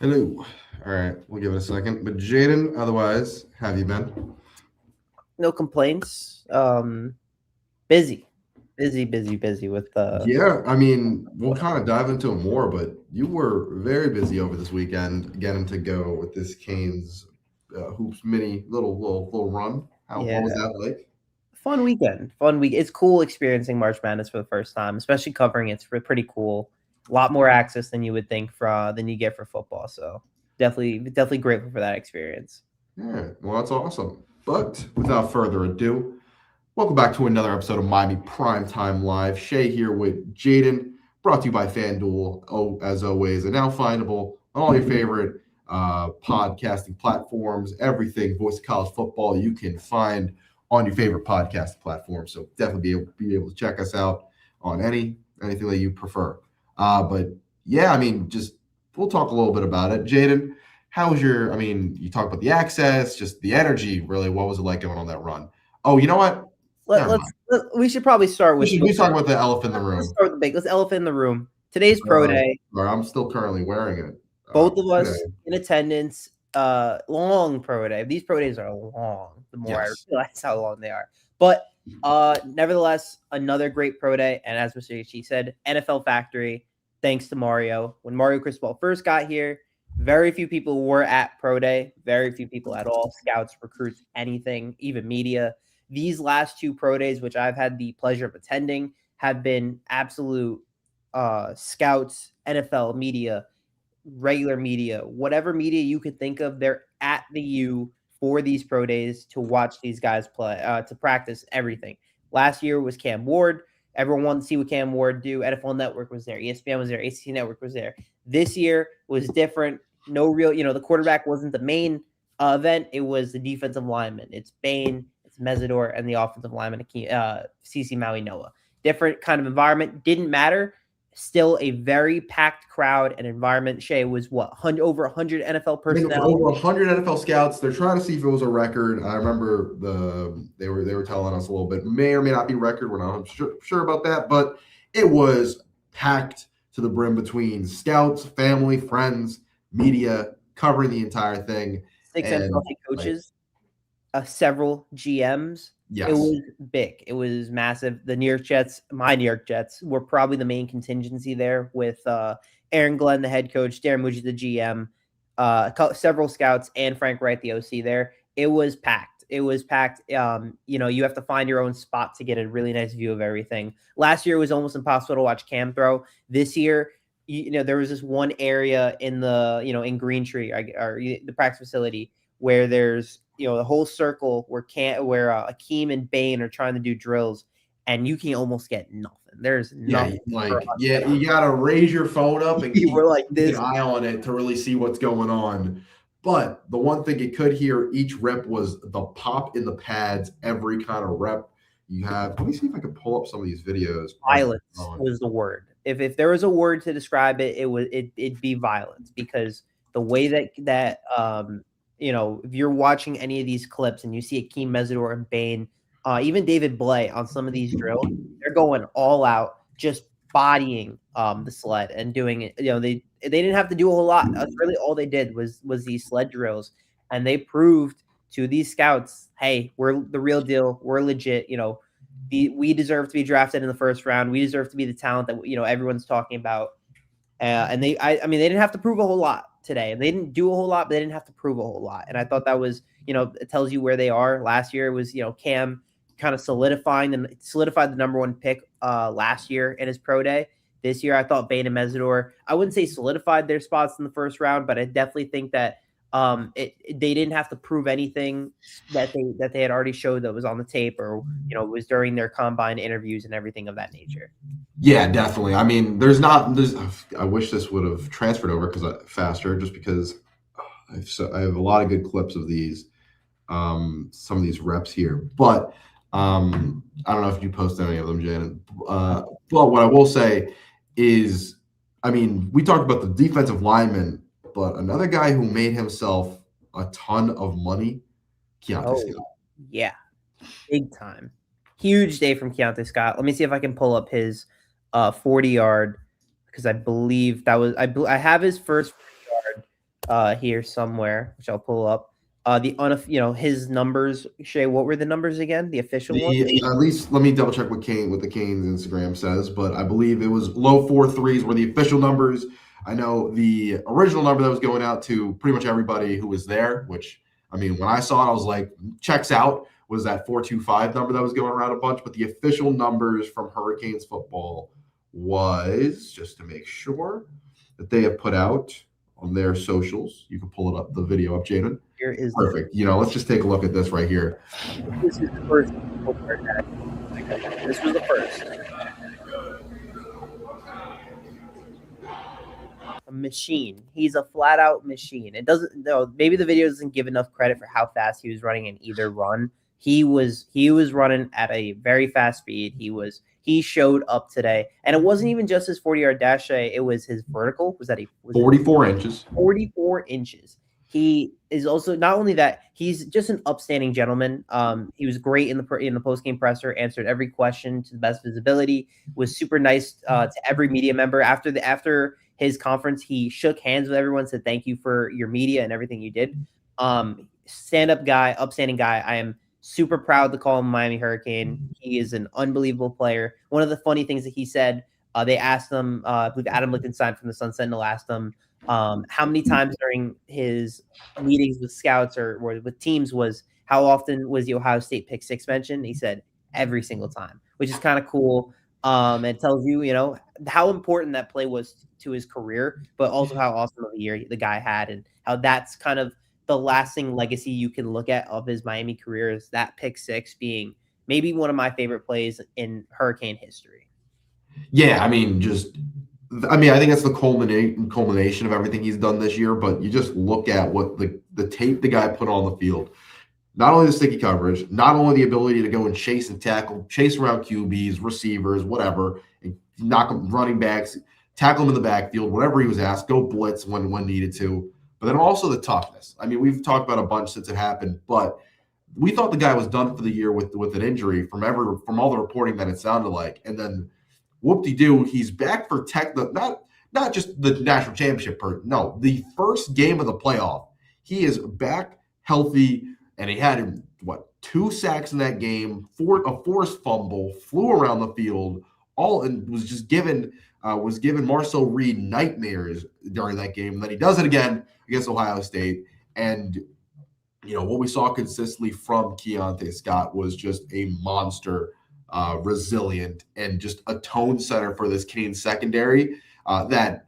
Hello. All right, we'll give it a second. But Jaden, otherwise, have you been? No complaints. Busy, busy with Yeah, I mean, we'll kind of dive into it more, but you were very busy over this weekend getting to go with this Canes hoops mini little run. How yeah, what was that like? fun weekend. Fun week. It's cool experiencing March Madness for the first time, especially covering it. It's pretty cool. A lot more access than you would think than you get for football. So definitely grateful for that experience. Yeah, well, that's awesome. But without further ado, welcome back to another episode of Miami Primetime Live. Shay here with Jaden, brought to you by FanDuel, as always, and now findable on all your favorite podcasting platforms. Everything Voice of College Football you can find on your favorite podcast platform. So definitely be able to check us out on anything that you prefer. But yeah, I mean, just we'll talk a little bit about it. Jaden, how was your? I mean, you talked about the access, just the energy. Really, what was it like going on that run? Oh, you know what? Never mind. We should probably start We with should we talk about the elephant in the let's room. start with the big. Let's elephant in the room. Today's pro Uh, day. I'm still currently wearing it Both of today. us in attendance. Long pro day. These pro days are long. The more I Yes. realize how long they are, but nevertheless, another great pro day. And as Mr. Ichi said, NFL Factory. Thanks to Mario. When Mario Cristobal first got here, very few people were at pro day. Very few people at all. Scouts, recruits, anything, even media. These last two pro days, which I've had the pleasure of attending, have been absolute scouts, NFL media, regular media, whatever media you could think of, they're at the U for these pro days to watch these guys play, to practice everything. Last year was Cam Ward. Everyone wanted to see what Cam Ward do. NFL Network was there. ESPN was there. ACC Network was there. This year was different. No real, the quarterback wasn't the main event. It was the defensive lineman. It's Bain, it's Mesidor, and the offensive lineman, CC Maui Noah. Different kind of environment. Didn't matter. Still a very packed crowd and environment. Shay was over 100 NFL I mean, personnel. over 100 NFL scouts. They're trying to see if it was a record. I remember they were telling us a little bit. May or may not be record. We're not sure about that, but it was packed to the brim between scouts, family, friends, media, covering the entire thing. Six And NFL head like, coaches, several GMs. It yes, was big. It was massive. The New York Jets, my New York Jets, were probably the main contingency there with Aaron Glenn, the head coach, Darren Muji, the GM, several scouts, and Frank Wright, the OC there. It was packed. It was packed. You have to find your own spot to get a really nice view of everything. Last year it was almost impossible to watch Cam throw. This year, there was this one area in in Green Tree or the practice facility where there's the whole circle where Akeem and Bain are trying to do drills, and you can almost get nothing. There's yeah, nothing for like us. yeah, you gotta raise your phone up and keep We're like an this. eye on it to really see what's going on. But the one thing it could hear each rep was the pop in the pads every kind of rep you have. Let me see if I can pull up some of these videos on my Violence phone. was the word. If there was a word to describe it, it'd be violence, because the way if you're watching any of these clips and you see Akeem Mesidor and Bain, even David Blay on some of these drills, they're going all out, just bodying the sled and doing it. They didn't have to do a whole lot. That's really all they did was these sled drills, and they proved to these scouts, hey, we're the real deal. We're legit. We deserve to be drafted in the first round. We deserve to be the talent that everyone's talking about. And I mean, they didn't have to prove a whole lot today. They didn't do a whole lot, but they didn't have to prove a whole lot. And I thought that was, it tells you where they are. Last year it was, Cam kind of solidified the number one pick last year in his pro day. This year, I thought Bain and Mesidor, I wouldn't say solidified their spots in the first round, but I definitely think that they didn't have to prove anything that they had already showed that was on the tape, or was during their combine interviews and everything of that nature. Yeah, definitely. I mean, there's. I wish this would have transferred over faster, just because I have a lot of good clips of these, some of these reps here. But I don't know if you posted any of them, Janet. But what I will say is, I mean, we talked about the defensive lineman, but another guy who made himself a ton of money, Keontae Oh, Scott. yeah. Big time. Huge day from Keontae Scott. Let me see if I can pull up his 40-yard, because I believe that was I have his first 40-yard here somewhere, which I'll pull up. His numbers. Shay, what were the numbers again? The official one. At least let me double check what the Canes Instagram says, but I believe it was low 4.3s were the official numbers. I know the original number that was going out to pretty much everybody who was there, which I mean, when I saw it, I was like, checks out, was that 4.25 number that was going around a bunch, but the official numbers from Hurricanes football was, just to make sure that they have put out on their socials. You can pull it up, the video up, Jaden. Here is Perfect. Let's just take a look at this right here. This is the first. This was the first. A machine. He's a flat out machine. It doesn't. No, maybe the video doesn't give enough credit for how fast he was running in either run. He was running at a very fast speed. He showed up today, and it wasn't even just his 40-yard dash. It was his vertical. Was 44 inches? 44 inches. He is also not only that, he's just an upstanding gentleman. He was great in the post-game presser, answered every question to the best of his ability, was super nice to every media member. After his conference, he shook hands with everyone, said thank you for your media and everything you did. Stand-up guy, upstanding guy. I am super proud to call him Miami Hurricane. He is an unbelievable player. One of the funny things that he said, they asked him, I believe Adam Lichtenstein from the Sun Sentinel asked him, how many times during his meetings with scouts or with teams how often was the Ohio State pick six mentioned? He said every single time, which is kind of cool. It tells you, how important that play was to his career, but also how awesome of a year the guy had, and how that's kind of the lasting legacy you can look at of his Miami career, is that pick six being maybe one of my favorite plays in Hurricane history. Yeah, I think that's the culmination of everything he's done this year, but you just look at what the tape the guy put on the field. Not only the sticky coverage, not only the ability to go and chase and tackle, chase around QBs, receivers, whatever, and knock them, running backs, tackle them in the backfield, whatever he was asked, go blitz when needed to. But then also the toughness. We've talked about a bunch since it happened, but we thought the guy was done for the year with an injury from all the reporting that it sounded like. And then whoop-de-doo, he's back for not just the national championship, the first game of the playoff. He is back healthy, and he had 2 sacks in that game, a forced fumble, flew around the field, and was just given Marcel Reed nightmares during that game. And then he does it again against Ohio State. And what we saw consistently from Keontae Scott was just a monster, resilient, and just a tone setter for this Canes secondary that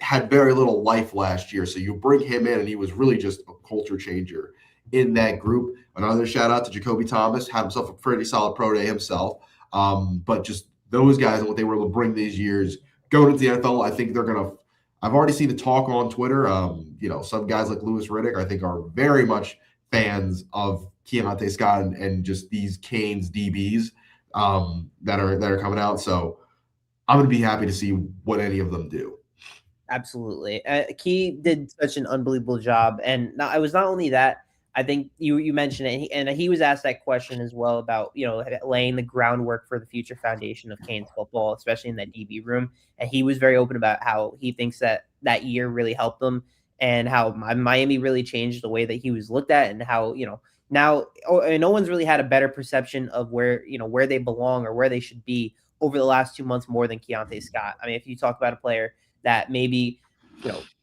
had very little life last year. So you bring him in, and he was really just a culture changer in that group. Another shout out to Jacoby Thomas, had himself a pretty solid pro day himself. But just those guys and what they were able to bring these years going into the NFL, I think they're going to – I've already seen the talk on Twitter. Some guys like Louis Riddick, I think, are very much fans of Keontae Scott and just these Canes DBs that are coming out. So I'm going to be happy to see what any of them do. Absolutely. Key did such an unbelievable job. And it was not only that, I think you mentioned it, and he was asked that question as well about, laying the groundwork for the future foundation of Canes football, especially in that DB room. And he was very open about how he thinks that year really helped them, and how Miami really changed the way that he was looked at, and how, now no one's really had a better perception of where they belong or where they should be over the last 2 months more than Keontae Scott. If you talk about a player that maybe,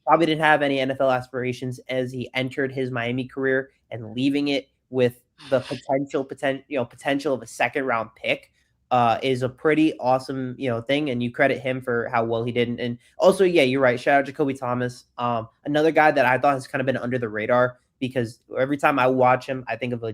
probably didn't have any NFL aspirations as he entered his Miami career, and leaving it with the potential of a second round pick is a pretty awesome, thing. And you credit him for how well he did. And also, yeah, you're right. Shout out Jacoby Thomas. Another guy that I thought has kind of been under the radar, because every time I watch him, I think of a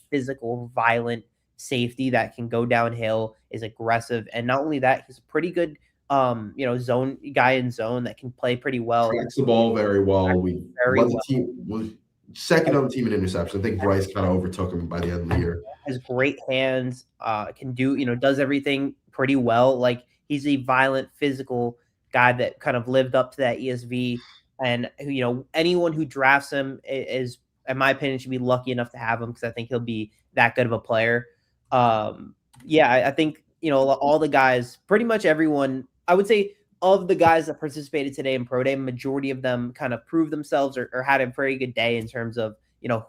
physical, violent safety that can go downhill, is aggressive. And not only that, he's a pretty good zone guy in zone that can play pretty well. Tracks the ball very well. The team was second on the team in interception. I think Bryce kind of overtook him by the end of the year. Has great hands, can do, does everything pretty well. Like, he's a violent, physical guy that kind of lived up to that ESV. And, anyone who drafts him is, in my opinion, should be lucky enough to have him, because I think he'll be that good of a player. I think, all the guys, pretty much everyone, I would say of the guys that participated today in Pro Day, majority of them kind of proved themselves or had a very good day in terms of,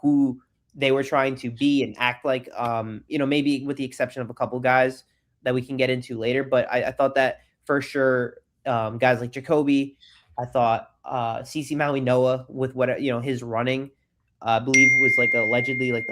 who they were trying to be and act like, maybe with the exception of a couple guys that we can get into later. But I thought that for sure, guys like Jacoby, I thought CC Maui Noah with what, his running, I believe was like allegedly like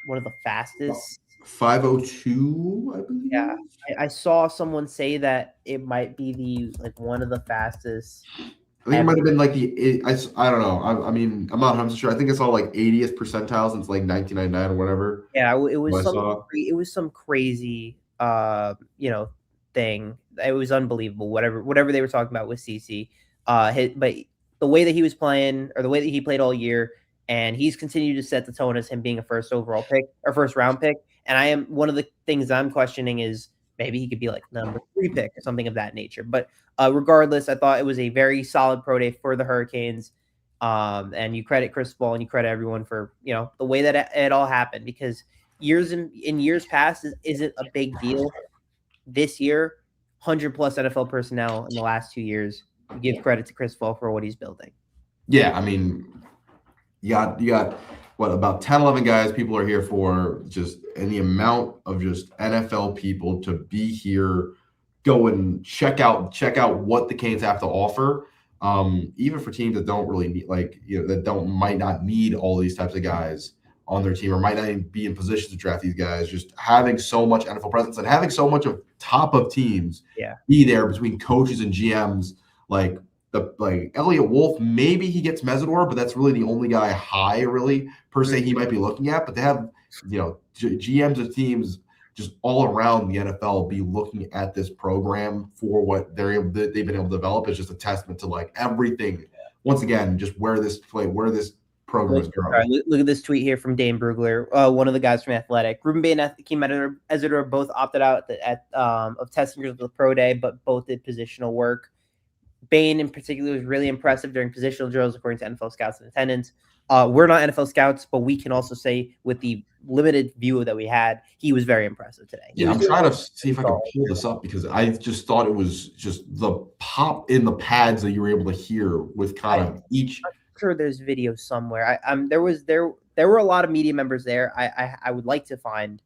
one of the fastest. 5:02, I believe. Yeah, I saw someone say that it might be one of the fastest. I think it might have been like I don't know. I mean, I'm not 100% sure. I think it's all like 80th percentile since like 1999 or whatever. Yeah, it what I was saw. it was some crazy thing. It was unbelievable. Whatever they were talking about with CC. But the way that he was playing, or the way that he played all year, and he's continued to set the tone as him being a first overall pick or first round pick. And one of the things I'm questioning is maybe he could be like number 3 pick or something of that nature. But regardless, I thought it was a very solid pro day for the Hurricanes. And you credit Chris Paul and you credit everyone for, the way that it all happened, because in years past isn't a big deal. This year, 100+ NFL personnel in the last 2 years. You give credit to Chris Paul for what he's building. Yeah, I mean, you got what, about 10, 11 guys people are here for, just, and the amount of just NFL people to be here, go and check out what the Canes have to offer. Even for teams that don't really need, might not need all these types of guys on their team, or might not even be in position to draft these guys, just having so much NFL presence and having so much of top of teams be there between coaches and GMs, like Elliot Wolf, maybe he gets Mesidor, but that's really the only guy high really per se he might be looking at. But they have, GMs of teams just all around the NFL be looking at this program for what they've been able to develop. Is just a testament to like everything. Once again, just where this program is growing. Right, look at this tweet here from Dane Brugler, one of the guys from Athletic. Ruben Bay and Akeem Mesidor both opted out of testing for the pro day, but both did positional work. Bain in particular was really impressive during positional drills, according to NFL scouts in attendance. We're not NFL scouts, but we can also say with the limited view that we had, he was very impressive today. Yeah, I'm trying to see if I can pull this up, because I just thought it was just the pop in the pads that you were able to hear with kind of each. I'm sure there's videos somewhere. There were a lot of media members there. I would like to find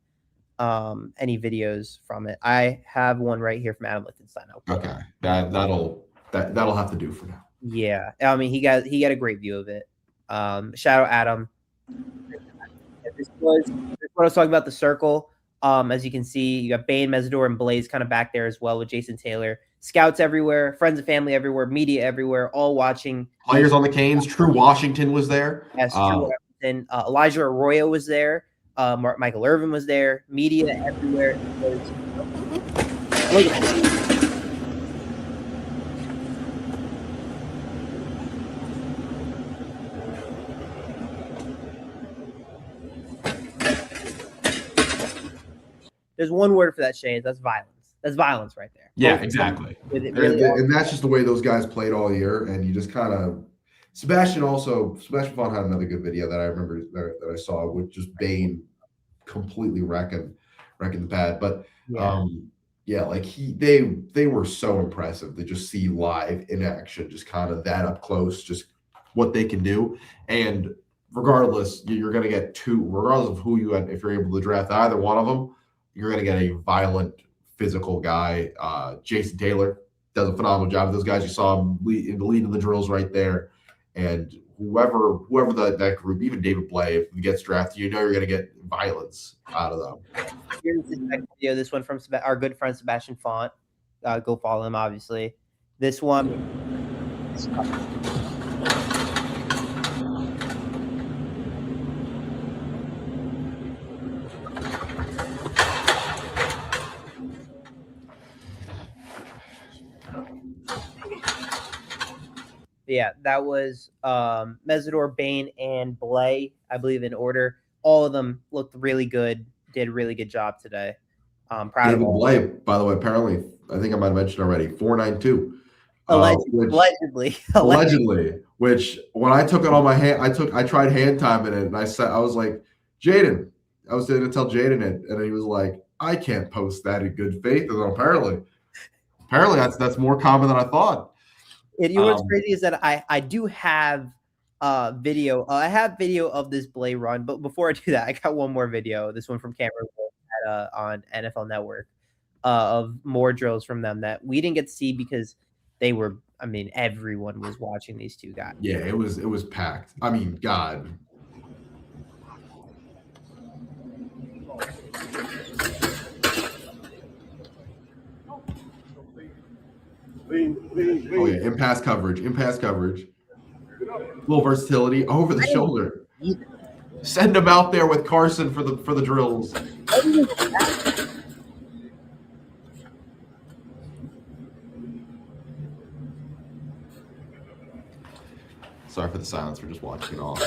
any videos from it. I have one right here from Adam Lichtenstein. Okay, that'll have to do for now. Yeah, I mean he got a great view of it. Shout out Adam. This was what I was talking about, the circle. As you can see, you got Bain, Mesidor, and Blaze kind of back there as well with Jason Taylor. Scouts everywhere, friends and family everywhere, media everywhere, all watching. Players on the Canes. True Washington was there. Yes, True Washington. Elijah Arroyo was there. Michael Irvin was there. Media everywhere. Look at this. There's one word for that, Shane. That's violence. That's violence right there. Yeah, exactly. And that's just the way those guys played all year. And you just kind of Sebastian Vaughn had another good video that I remember that I saw with just Bain completely wrecking the pad. But they were so impressive to just see live in action, just kind of that up close, just what they can do. And regardless, you're going to get two, regardless of who you had, if you're able to draft either one of them, you're going to get a violent, physical guy. Jason Taylor does a phenomenal job. Those guys, you saw him leading the drills right there. And whoever that group, even David Blay, if he gets drafted, you're going to get violence out of them. Here's the next video. This one from our good friend Sebastian Font. Go follow him, obviously. This one. Yeah, that was Mesidor, Bain, and Blay, I believe, in order. All of them looked really good, did a really good job today. Proud David of all. Blay, by the way, apparently, I think I might have mentioned already, 4.92. Allegedly, which when I took it on my hand, I tried hand timing it, and I was like, Jaden, I was going to tell Jaden it, and he was like, I can't post that in good faith, and apparently Apparently, that's more common than I thought. You know what's crazy is that I do have video. I have video of this Blay run, but before I do that, I got one more video. This one from Cameron on NFL Network of more drills from them that we didn't get to see because they were. I mean, everyone was watching these two guys. Yeah, it was packed. I mean, God. Oh yeah, impasse coverage. A little versatility over the shoulder. Send him out there with Carson for the drills. Sorry for the silence. We're just watching it all.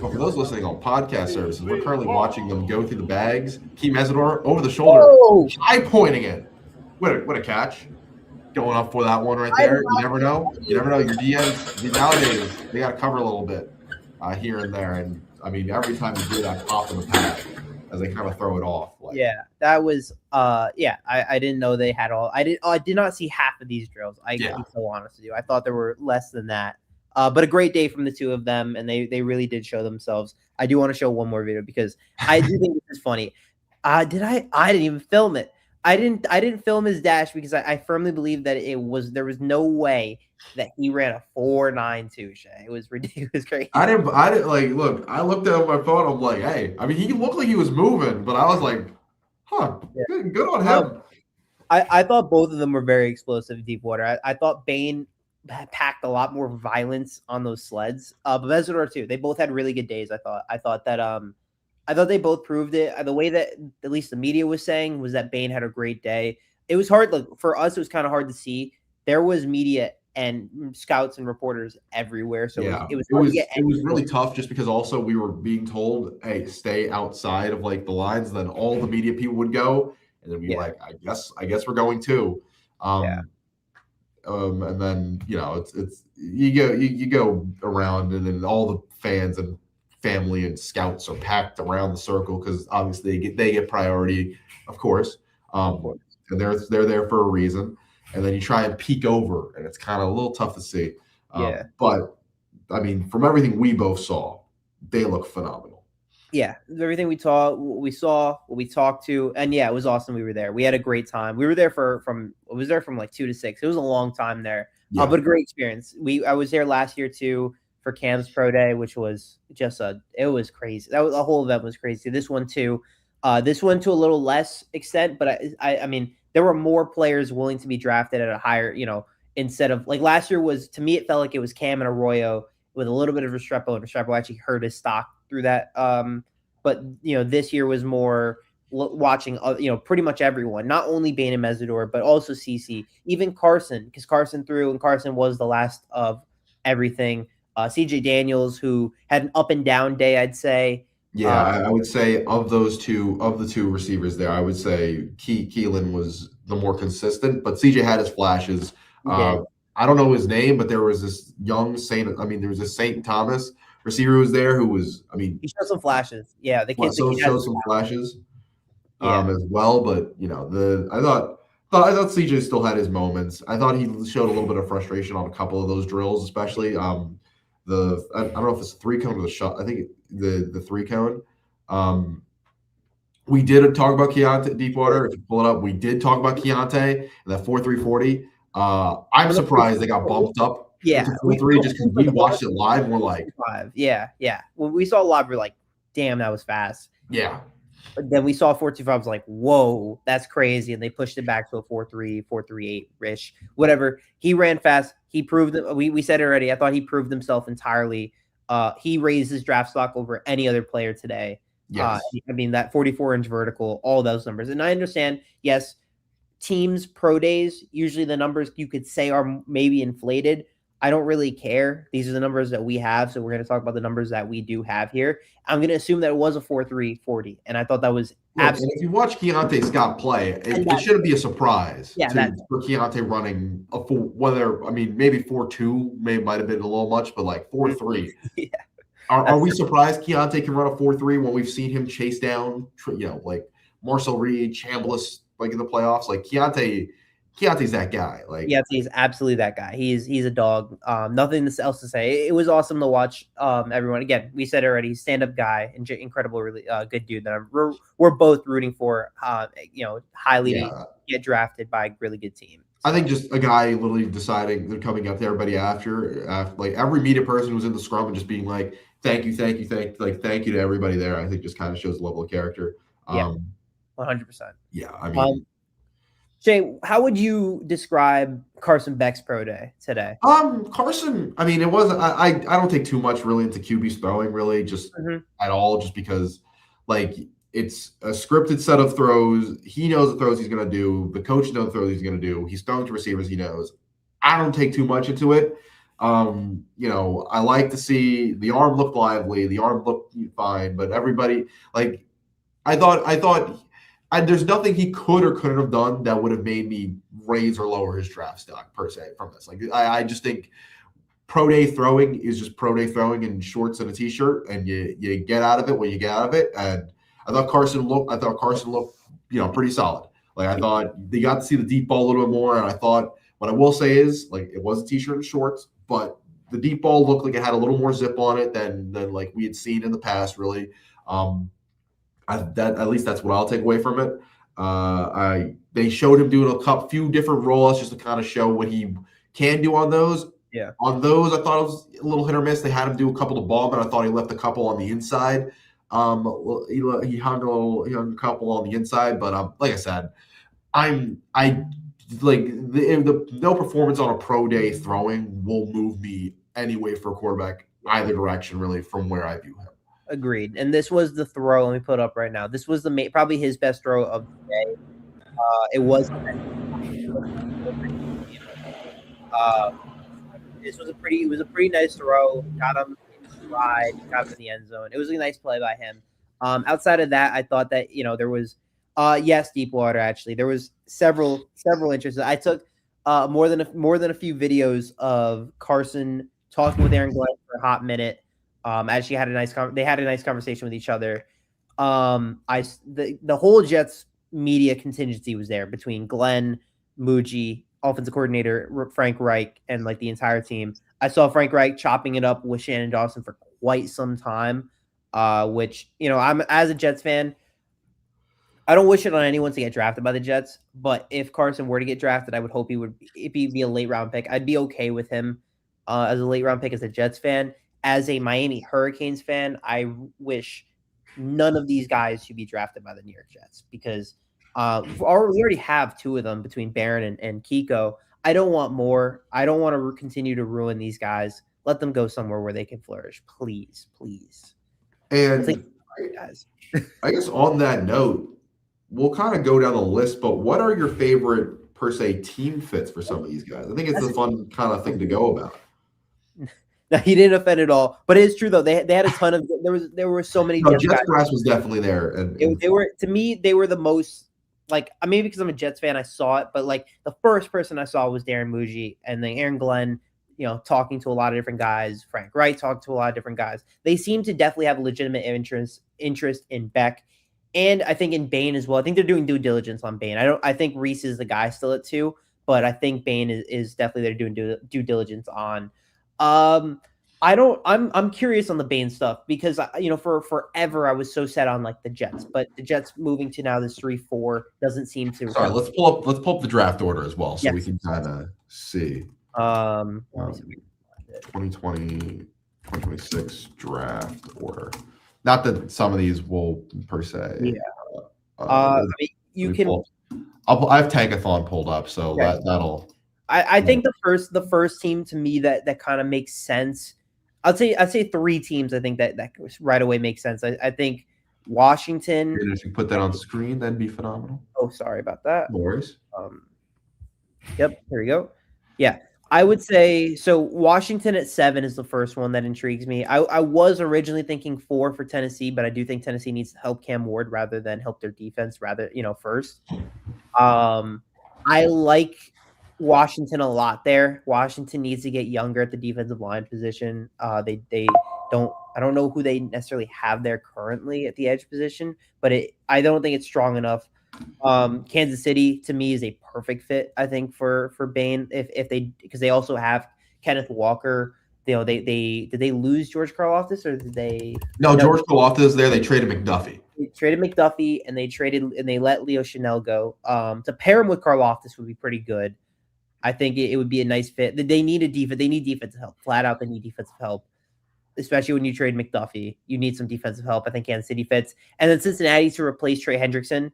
Well, for those listening on podcast services, we're currently watching them go through the bags. Key Mesidor over the shoulder, high pointing it. What a catch! Going up for that one right there. You never know. Your DMs nowadays they got to cover a little bit here and there. And I mean, every time you do that, pop in the pad as they kind of throw it off. Like, yeah, that was I didn't know they had all. I did not see half of these drills. I'm so honest with you. I thought there were less than that. But a great day from the two of them, and they really did show themselves. I do want to show one more video because I do think this is funny. I didn't even film it. I didn't film his dash because I firmly believe that there was no way that he ran a 4.92. Shay, it was ridiculous, crazy. I didn't like look. I looked at my phone. I'm like, hey. I mean, he looked like he was moving, but I was like, huh, good on him. I thought both of them were very explosive in deep water. I thought Bain packed a lot more violence on those sleds. But Mesidor too. They both had really good days. I thought they both proved it. The way that at least the media was saying was that Bain had a great day. It was hard. Like for us, it was kind of hard to see. There was media and scouts and reporters everywhere. So it was really tough just because also we were being told, hey, stay outside of like the lines. Then all the media people would go, and then we like, I guess we're going too. And then it's you go around, and then all the fans and family and scouts are packed around the circle because obviously they get priority, of course. And they're there for a reason. And then you try and peek over, and it's kind of a little tough to see. But I mean, from everything we both saw, they look phenomenal. Yeah, everything we saw, what we talked to, and it was awesome. We were there. We had a great time. We were there from like 2 to 6. It was a long time there, but a great experience. I was there last year too for Cam's Pro Day, which was just it was crazy. The whole event was crazy. This one too. This one to a little less extent, but I mean, there were more players willing to be drafted at a higher, instead of like last year was, to me, it felt like it was Cam and Arroyo with a little bit of Restrepo, and Restrepo actually hurt his stock through that. But this year was more watching, pretty much everyone, not only Bain and Mesidor, but also CC, even Carson, because Carson threw, and Carson was the last of everything. CJ Daniels, who had an up and down day, I'd say. Yeah, I would say of the two receivers there, I would say Keelan was the more consistent, but CJ had his flashes. I don't know his name, but there was this young Saint. I mean, there was a Saint Thomas receiver who was there who was. I mean, he showed some flashes. Yeah, the kid showed some flashes as well. But I thought CJ still had his moments. I thought he showed a little bit of frustration on a couple of those drills, especially I don't know if it's a 3-cone or the shot. I think the 3-cone. We did talk about Keontae Deepwater. If you pull it up, we did talk about Keontae and that 4.340. I'm surprised they got bumped up. Yeah, to 4.3 just because we watched it live. And we're like, yeah. When we saw it live, we're like, damn, that was fast. Yeah. But then we saw 4.25. I was like, whoa, that's crazy. And they pushed it back to a 4.3, 4.38-ish, whatever. He ran fast. He proved it. We said it already. I thought he proved himself entirely. He raised his draft stock over any other player today. Yes. I mean, that 44-inch vertical, all those numbers. And I understand, yes, teams' pro days, usually the numbers you could say are maybe inflated. I don't really care. These are the numbers that we have. So we're going to talk about the numbers that we do have here. I'm going to assume that it was a 4.340. And I thought that was absolutely. If you watch Keontae Scott play, it shouldn't be a surprise for Keontae running maybe 4.2 might have been a little much, but like 4.3. Yeah. Are we surprised Keontae can run a 4.3 when we've seen him chase down, like Marcel Reed, Chambliss, like in the playoffs? Like Keontae's that guy. Like, yeah, he's absolutely that guy. He's a dog. Nothing else to say. It was awesome to watch. Everyone, again, we said already, stand-up guy and incredible, really good dude that we're both rooting for. Highly to get drafted by a really good team. I think just a guy literally deciding they're coming up to everybody after like every media person who's in the scrum and just being like, thank you to everybody there. I think just kind of shows the level of character. 100%. Yeah, I mean, Shay, how would you describe Carson Beck's pro day today? Carson, I mean, it wasn't. I don't take too much really into QB's throwing, really, just at all, just because like it's a scripted set of throws. He knows the throws he's going to do. The coach knows the throws he's going to do. He's throwing to receivers he knows. I don't take too much into it. I like to see the arm look lively. The arm looked fine, but everybody, like, I thought there's nothing he could or couldn't have done that would have made me raise or lower his draft stock per se from this. Like, I just think pro day throwing is just pro day throwing in shorts and a t-shirt, and you get out of it when you get out of it. And I thought Carson looked, pretty solid. Like, I thought they got to see the deep ball a little bit more. And I thought, what I will say is, like, it was a t-shirt and shorts, but the deep ball looked like it had a little more zip on it than like we had seen in the past, really. At least that's what I'll take away from it. They showed him doing a few different rollouts just to kind of show what he can do on those. Yeah. On those, I thought it was a little hit or miss. They had him do a couple to ball, but I thought he left a couple on the inside. He hung a couple on the inside, but like I said, no performance on a pro day throwing will move me anyway for a quarterback either direction, really, from where I view him. Agreed. And this was the throw. Let me put up right now. This was probably his best throw of the day. It was. This was a pretty nice throw. Got him in the stride. Got him in the end zone. It was a nice play by him. Outside of that, I thought that there was, deep water. Actually, there was several interests. I took more than a few videos of Carson talking with Aaron Glenn for a hot minute. As they had a nice conversation with each other. The whole Jets media contingency was there between Glenn, Muji, offensive coordinator Frank Reich, and like the entire team. I saw Frank Reich chopping it up with Shannon Dawson for quite some time, which, I'm, as a Jets fan, I don't wish it on anyone to get drafted by the Jets, but if Carson were to get drafted, I would hope he would be a late round pick. I'd be okay with him as a late round pick as a Jets fan. As a Miami Hurricanes fan, I wish none of these guys should be drafted by the New York Jets because we already have two of them between Barron and Kiko. I don't want more. I don't want to continue to ruin these guys. Let them go somewhere where they can flourish. Please. And I guess on that note, we'll kind of go down the list, but what are your favorite, per se, team fits for some of these guys? I think it's a fun kind of thing to go about. No, he didn't offend at all, but it is true though. They had a ton of there were so many. No, Jets grass was definitely there, and they were, to me, they were the most, like, maybe because I'm a Jets fan, I saw it, but like the first person I saw was Darren Muji, and then Aaron Glenn, talking to a lot of different guys. Frank Wright talked to a lot of different guys. They seem to definitely have a legitimate interest in Beck, and I think in Bain as well. I think they're doing due diligence on Bain. I think Reese is the guy still at 2, but I think Bain is definitely they're doing due diligence on. I'm curious on the Bain stuff because for forever I was so set on like the Jets, but the Jets moving to now this 3-4 doesn't seem to. Sorry, let's pull up the draft order as well so we can kind of see. 2020, 2026 draft order. Not that some of these will per se. Yeah. You can. I have Tankathon pulled up, so okay. That'll. I think the first team to me that kind of makes sense. I'd say 3 teams. I think that right away makes sense. I think Washington. And if you put that on screen, that'd be phenomenal. Oh, sorry about that. No worries. Yep, here we go. Yeah, I would say so. Washington at 7 is the first one that intrigues me. I was originally thinking 4 for Tennessee, but I do think Tennessee needs to help Cam Ward rather than help their defense. First. I like Washington a lot there. Washington needs to get younger at the defensive line position. They I don't know who they necessarily have there currently at the edge position, but I don't think it's strong enough. Kansas City to me is a perfect fit, I think, for Bain if they, because they also have Kenneth Walker. They did they lose George Karlaftis, or did they? No, George Karlaftis is there. They traded McDuffie. They traded McDuffie and they let Leo Chanel go. To pair him with Karlaftis would be pretty good. I think it would be a nice fit. They need a defense. They need defensive help. Flat out, they need defensive help, especially when you trade McDuffie. You need some defensive help. I think Kansas City fits, and then Cincinnati to replace Trey Hendrickson.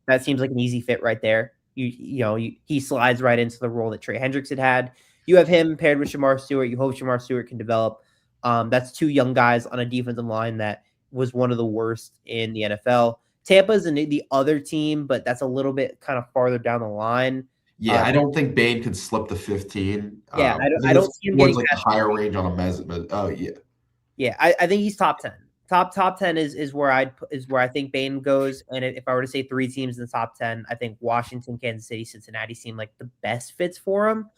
That seems like an easy fit right there. He slides right into the role that Trey Hendrickson had. You have him paired with Shamar Stewart. You hope Shamar Stewart can develop. That's two young guys on a defensive line that was one of the worst in the NFL. Tampa's the other team, but that's a little bit kind of farther down the line. Yeah, I don't think Bain could slip to 15. Yeah, I don't see him getting like a higher range on a measurement. Oh yeah. Yeah, I think he's top 10. Top 10 is where I think Bain goes. And if I were to say three teams in the top 10, I think Washington, Kansas City, Cincinnati seem like the best fits for him.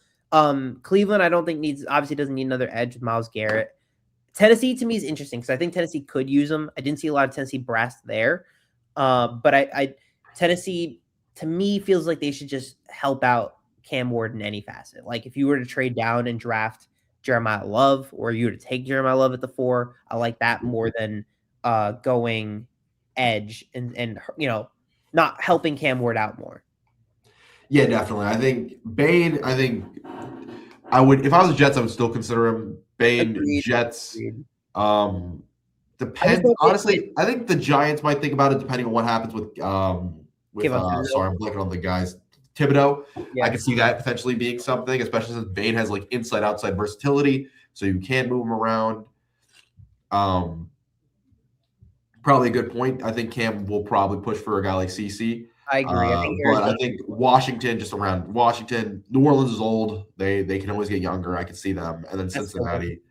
Cleveland, I don't think obviously doesn't need another edge with Myles Garrett. Tennessee to me is interesting because I think Tennessee could use him. I didn't see a lot of Tennessee brass there, but Tennessee to me feels like they should just help out Cam Ward in any facet. Like if you were to trade down and draft Jeremiah Love, or you were to take Jeremiah Love at the 4, I like that more than going edge and not helping Cam Ward out more. Yeah, definitely. I think Bain. I would, if I was the Jets, I would still consider him. Bain. Agreed. Jets. Depends. Honestly, I think the Giants might think about it depending on what happens with sorry, I'm blanking on the guys. Thibodeau. Yeah. I could see that potentially being something, especially since Bain has like inside-outside versatility, so you can move him around. Probably a good point. I think Cam will probably push for a guy like CC. I agree. I think Washington, just around Washington, New Orleans is old. They can always get younger. I could see them. And then Cincinnati.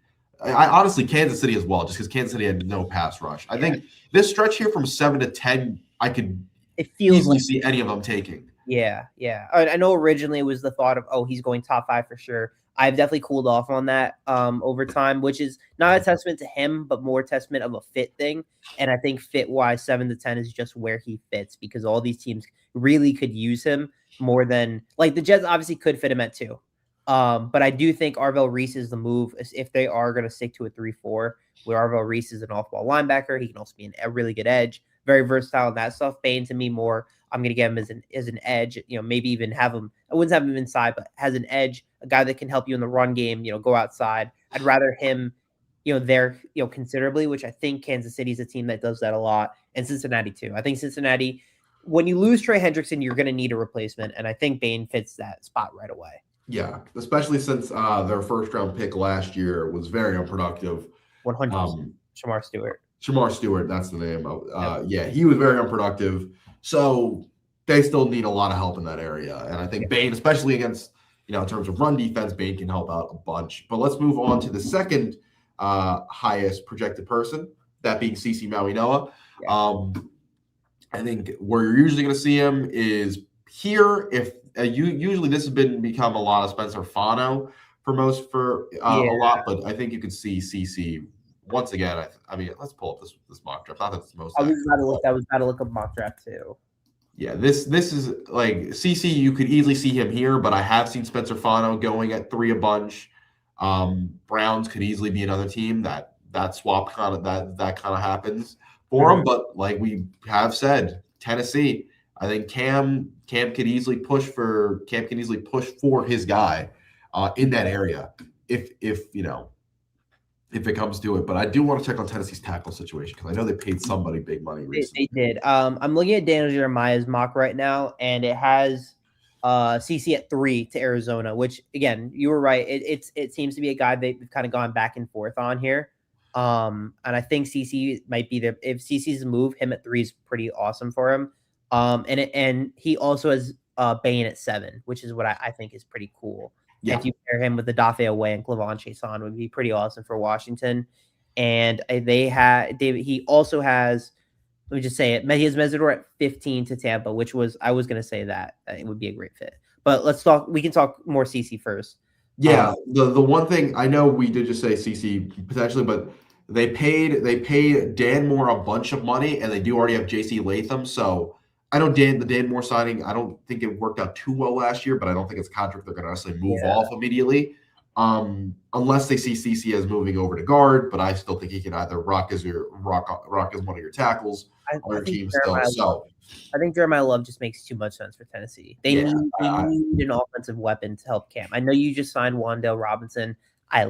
I honestly, Kansas City as well, just because Kansas City had no pass rush. I think this stretch here from 7 to 10, I could easily see any of them taking. Yeah. I know originally it was the thought of, he's going top 5 for sure. I've definitely cooled off on that over time, which is not a testament to him, but more a testament of a fit thing. And I think fit-wise, 7 to 10 is just where he fits because all these teams really could use him more than – like the Jets obviously could fit him at 2. But I do think Arvell Reese is the move if they are going to stick to a 3-4, where Arvell Reese is an off-ball linebacker. He can also be a really good edge, very versatile in that stuff. Bain to me more – I'm going to get him as an edge, maybe even have him. I wouldn't have him inside, but has an edge, a guy that can help you in the run game, go outside. I'd rather him, there, considerably, which I think Kansas City is a team that does that a lot, and Cincinnati too. I think Cincinnati, when you lose Trey Hendrickson, you're going to need a replacement, and I think Bain fits that spot right away. Yeah, especially since their first-round pick last year was very unproductive. 100%. Shamar Stewart, that's the name. Yeah, he was very unproductive. So they still need a lot of help in that area. And I think Bain, especially against, in terms of run defense, Bain can help out a bunch. But let's move on to the second highest projected person, that being CC Maui-Noah. I think where you're usually going to see him is here. If usually this has become a lot of Spencer Fano a lot, but I think you could see CC once again. I mean, let's pull up this mock draft. Not that it's the most. I was about to look up mock draft too. Yeah, this is like CC. You could easily see him here, but I have seen Spencer Fano going at 3 a bunch. Browns could easily be another team that swap kind of happens for him. But like we have said, Tennessee. I think Cam could easily push for his guy in that area if it comes to it. But I do want to check on Tennessee's tackle situation because I know they paid somebody big money recently. They did. I'm looking at Daniel Jeremiah's mock right now, and it has CC at 3 to Arizona, which, again, you were right. It seems to be a guy they've kind of gone back and forth on here. And I think CC might be there. If CC's a move, him at 3 is pretty awesome for him. And he also has Bain at 7, which is what I think is pretty cool. Yeah. If you pair him with the Dafe Away and Clavon Chason, would be pretty awesome for Washington. And he also has, let me just say it, he has Mesidor at 15 to Tampa, which I was going to say that it would be a great fit. But we can talk more CC first. Yeah, the one thing, I know we did just say CC potentially, but They paid Dan Moore a bunch of money, and they do already have J.C. Latham. So I know the Dan Moore signing. I don't think it worked out too well last year, but I don't think it's a contract they're going to necessarily move Yeah. off immediately, unless they see CC as moving over to guard. But I still think he can either rock as one of your tackles on I your think team still. Jeremiah Love. So I think Jeremiah Love just makes too much sense for Tennessee. They yeah, need an offensive weapon to help Cam. I know you just signed Wandale Robinson. I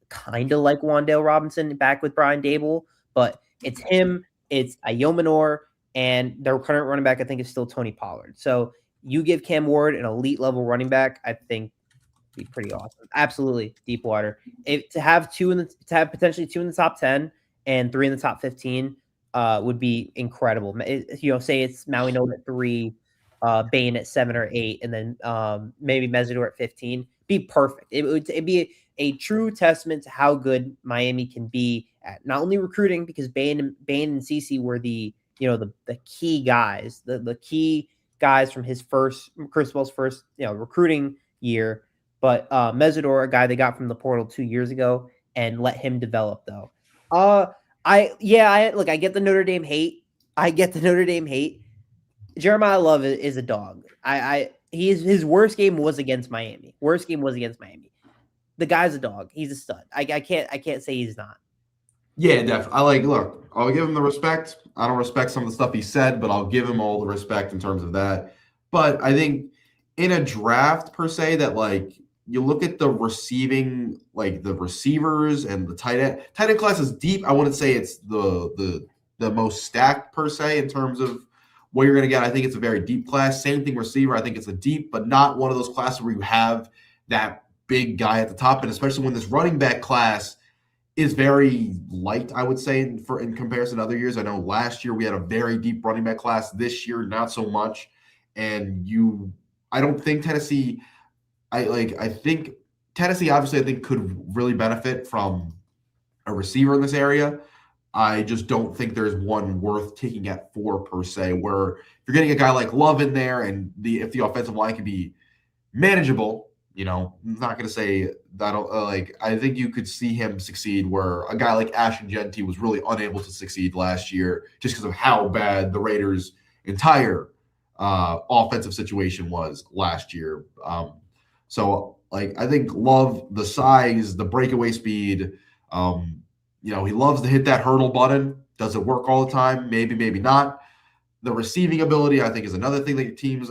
kind of like Wandale Robinson back with Brian Dable, but it's him, it's Ayomanor, and their current running back I think is still Tony Pollard. So you give Cam Ward an elite level running back, I think be pretty awesome. Absolutely, deep water. To have potentially 2 in the top 10 and 3 in the top 15 would be incredible. Say it's Maui Note at 3, Bane at 7 or 8, and then maybe Mesidor at 15. Be perfect. It'd be a true testament to how good Miami can be at not only recruiting, because Bane and CeCe were the key guys, the key guys from Cristobal's first recruiting year. But Mesidor, a guy they got from the portal 2 years ago, and let him develop though. I get the Notre Dame hate. Jeremiah Love is a dog. His worst game was against Miami. The guy's a dog. He's a stud. I can't say he's not. Yeah, definitely. Look, I'll give him the respect. I don't respect some of the stuff he said, but I'll give him all the respect in terms of that. But I think in a draft per se, that you look at the receiving, the receivers and the tight end class is deep. I wouldn't say it's the most stacked per se in terms of what you're going to get. I think it's a very deep class. Same thing receiver. I think it's a deep, but not one of those classes where you have that big guy at the top. And especially when this running back class is very light, I would say, in comparison to other years. I know last year we had a very deep running back class. This year, not so much. And I don't think Tennessee. I think Tennessee obviously I think could really benefit from a receiver in this area. I just don't think there's one worth taking at 4 per se, where if you're getting a guy like Love in there and if the offensive line can be manageable, I'm not going to say that. I think you could see him succeed where a guy like Ashton Genty was really unable to succeed last year just because of how bad the Raiders' entire offensive situation was last year. So I think Love, the size, the breakaway speed, he loves to hit that hurdle button. Does it work all the time? Maybe, maybe not. The receiving ability, I think, is another thing that teams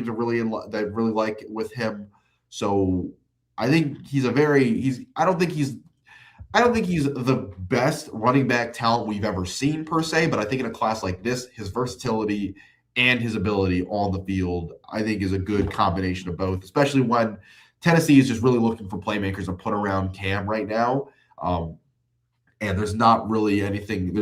are really like with him. So I think I don't think he's the best running back talent we've ever seen per se, but I think in a class like this, his versatility and his ability on the field, I think, is a good combination of both, especially when Tennessee is just really looking for playmakers to put around Cam right now. And there's not really anything.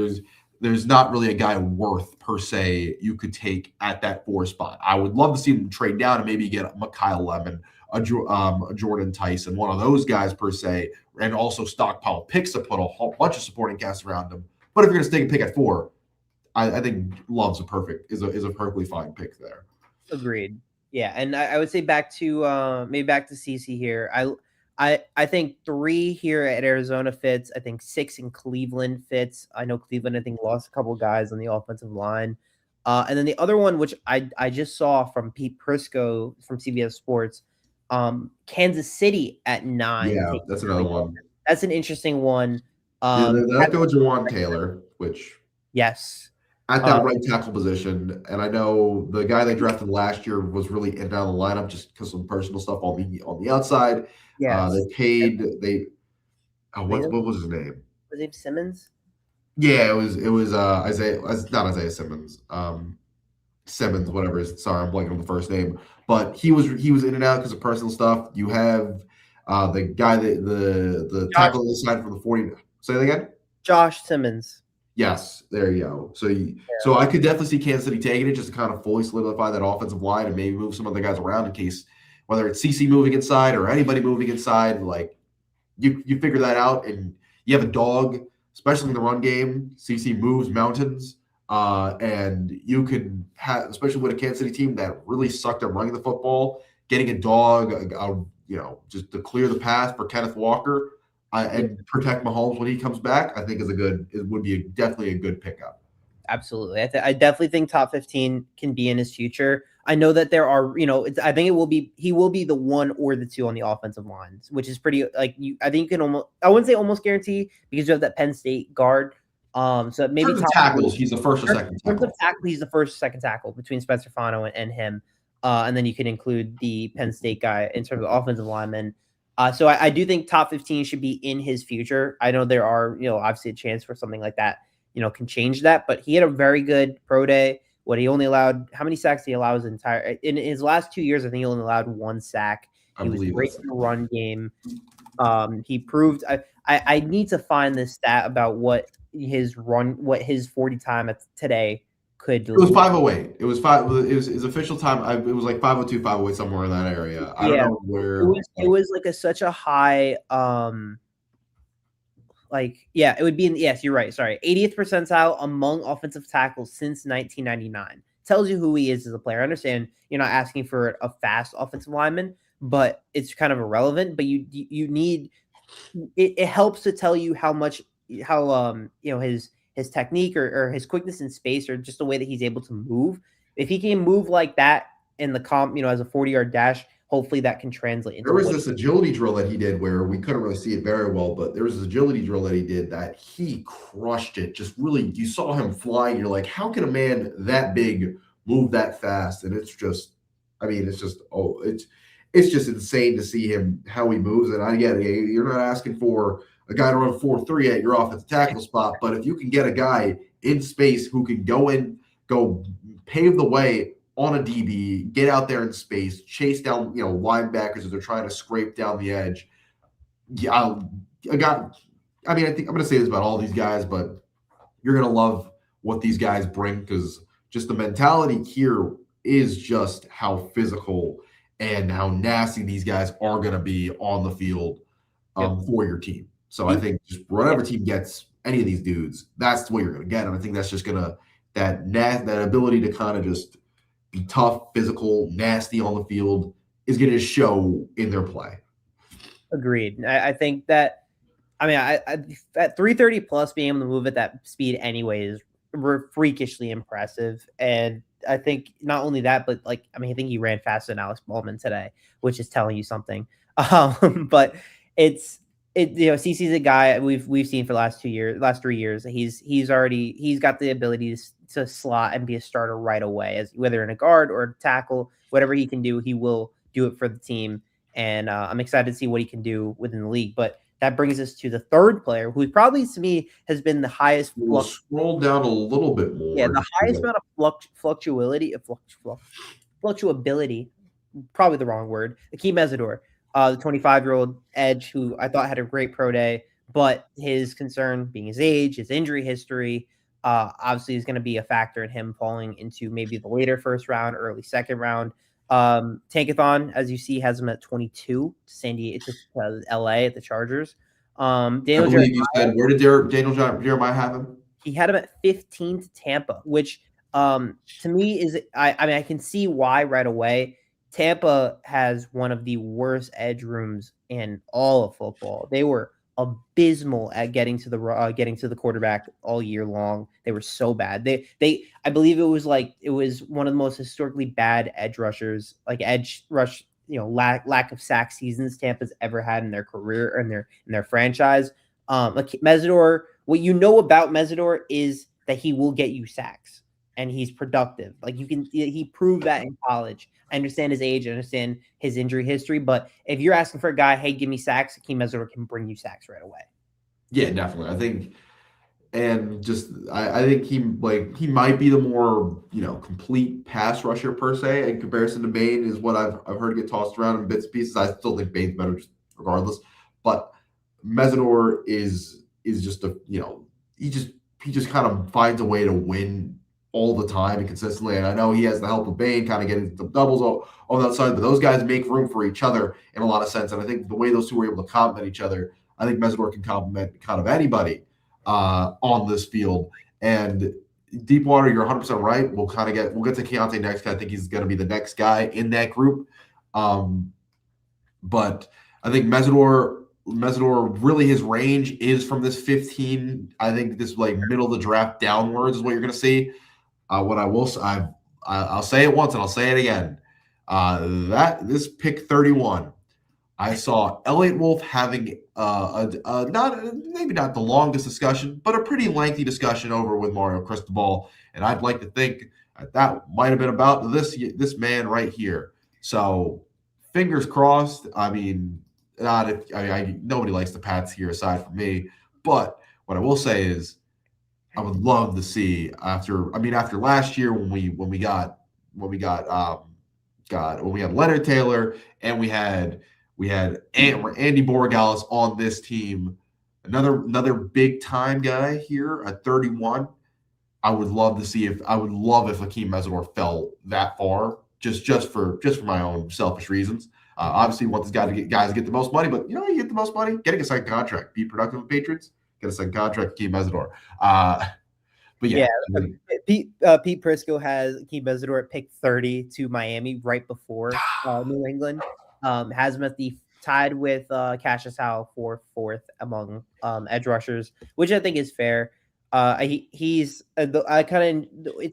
There's not really a guy worth per se you could take at that 4 spot. I would love to see them trade down and maybe get a Kyle Lemon, a Jordan Tyson, one of those guys per se, and also stockpile picks to put a whole bunch of supporting cast around them. But if you're going to take a pick at 4, I think Love's a perfectly fine pick there. Agreed. Yeah, and I would say back to CeCe here. I think 3 here at Arizona fits. I think 6 in Cleveland fits. I know Cleveland, I think, lost a couple of guys on the offensive line. And then the other one, which I just saw from Pete Prisco from CBS Sports, Kansas City at 9. Yeah, that's another one. That's an interesting one. That goes Jawan Taylor, which yes. At that right tackle position, and I know the guy they drafted last year was really in and out of the lineup just because of some personal stuff on the outside. Yeah, what was his name? Was it Simmons? Yeah, it was Isaiah, not Isaiah Simmons. Simmons, whatever. Sorry, I'm blanking on the first name, but he was in and out because of personal stuff. You have the guy the tackle they signed from the 40. Say that again. Josh Simmons. Yes, there you go. So I could definitely see Kansas City taking it just to kind of fully solidify that offensive line and maybe move some other guys around in case, whether it's CeCe moving inside or anybody moving inside, you figure that out and you have a dog, especially in the run game. CeCe moves mountains, and you can have, especially with a Kansas City team that really sucked at running the football, getting a dog, just to clear the path for Kenneth Walker. and protect Mahomes when he comes back, I think would be definitely a good pickup. Absolutely. I definitely think top 15 can be in his future. I know that there are, I think he will be the 1 or the 2 on the offensive lines, which is pretty I think you can I wouldn't say almost guarantee because you have that Penn State guard. So maybe top tackles, he's the first or second tackle. He's the first or second tackle between Spencer Fano and him. And then you can include the Penn State guy in terms of offensive lineman. So I do think top 15 should be in his future. I know there are, obviously a chance for something like that, can change that, but he had a very good pro day. How many sacks did he allow in his last 2 years? I think he only allowed 1 sack. He was great in the run game. He proved, I need to find this stat about what his 40 time today could do. It was 5:08. It was his official time. It was like 5:02, 5:08, somewhere in that area. I don't know where. It was like such a high, it would be yes, you're right. Sorry. 80th percentile among offensive tackles since 1999. Tells you who he is as a player. I understand you're not asking for a fast offensive lineman, but it's kind of irrelevant. But you need it helps to tell you his technique or his quickness in space or just the way that he's able to move. If he can move like that in the comp, as a 40-yard dash, hopefully that can translate. There was this agility drill that he did where we couldn't really see it very well, but there was this agility drill that he did that he crushed it. Just really, you saw him flying. You're like, how can a man that big move that fast? And it's just insane to see him, how he moves. And I get it. You're not asking for a guy to run 4.3 at your offensive tackle spot, but if you can get a guy in space who can go pave the way on a DB, get out there in space, chase down, linebackers as they're trying to scrape down the edge. Yeah, I think I'm going to say this about all these guys, but you're going to love what these guys bring because just the mentality here is just how physical and how nasty these guys are going to be on the field for your team. So I think just whatever team gets any of these dudes, that's what you're going to get. And I think that's just going to that ability to kind of just be tough, physical, nasty on the field is going to show in their play. Agreed. I think that, at 330 plus being able to move at that speed anyway is freakishly impressive. And I think not only that, but I think he ran faster than Alex Bowman today, which is telling you something. But CC's a guy we've seen for the last 3 years. He's got the ability to slot and be a starter right away, as whether in a guard or a tackle, whatever he can do, he will do it for the team. And I'm excited to see what he can do within the league. But that brings us to the third player, who probably to me has been the highest. We'll scroll down a little bit more. Yeah, the highest amount of fluctuability, probably the wrong word. Akeem Mesidor, the 25-year-old edge who I thought had a great pro day, but his concern being his age, his injury history, obviously is going to be a factor in him falling into maybe the later first round, early second round. Tankathon, as you see, has him at 22 to San Diego, to LA at the Chargers. Daniel Jeremiah, you said, where did Daniel Jeremiah have him? He had him at 15 to Tampa, which to me is I can see why right away. Tampa has one of the worst edge rooms in all of football. They were abysmal at getting to the quarterback all year long. They were so bad. I believe it was one of the most historically bad edge rushers, edge rush, lack of sack seasons Tampa's ever had in their career or in their franchise. Mesidor, what you know about Mesidor is that he will get you sacks and he's productive. He proved that in college. I understand his age, I understand his injury history, but if you're asking for a guy, hey, give me sacks, Akeem Mesidor can bring you sacks right away. Yeah, definitely. I think, and just I think he might be the more complete pass rusher per se in comparison to Bain is what I've heard get tossed around in bits and pieces. I still think Bain's better, just regardless. But Mesidor is just he just kind of finds a way to win all the time and consistently. And I know he has the help of Bain kind of getting the doubles on that side, but those guys make room for each other in a lot of sense. And I think the way those two are able to complement each other, I think Mesidor can complement kind of anybody on this field. And Deepwater, you're 100% right. We'll get to Keontae next. I think he's going to be the next guy in that group. But I think Mesidor, Mesidor, really his range is from this 15. I think this like middle of the draft downwards is what you're going to see. What I will, I'll say it once and I'll say it again. That this pick 31, I saw Elliot Wolf having not maybe not the longest discussion, but a pretty lengthy discussion over with Mario Cristobal, and I'd like to think that might have been about this man right here. So fingers crossed. I mean, not if nobody likes the Pats here aside from me, but what I will say is I would love to see after last year when we got when we had Leonard Taylor and we had Andy Borregales on this team, another big time guy here at 31. I would love if Hakeem Mesidor fell that far just for my own selfish reasons. Obviously, want this guy to get the most money, but you get the most money, getting a second contract, be productive with Patriots, get a second contract, Hakeem Mesidor. But yeah, Pete Prisco has Hakeem Mesidor at pick 30 to Miami right before New England. Has him at the tied with Cassius Howell for fourth among edge rushers, which I think is fair. It's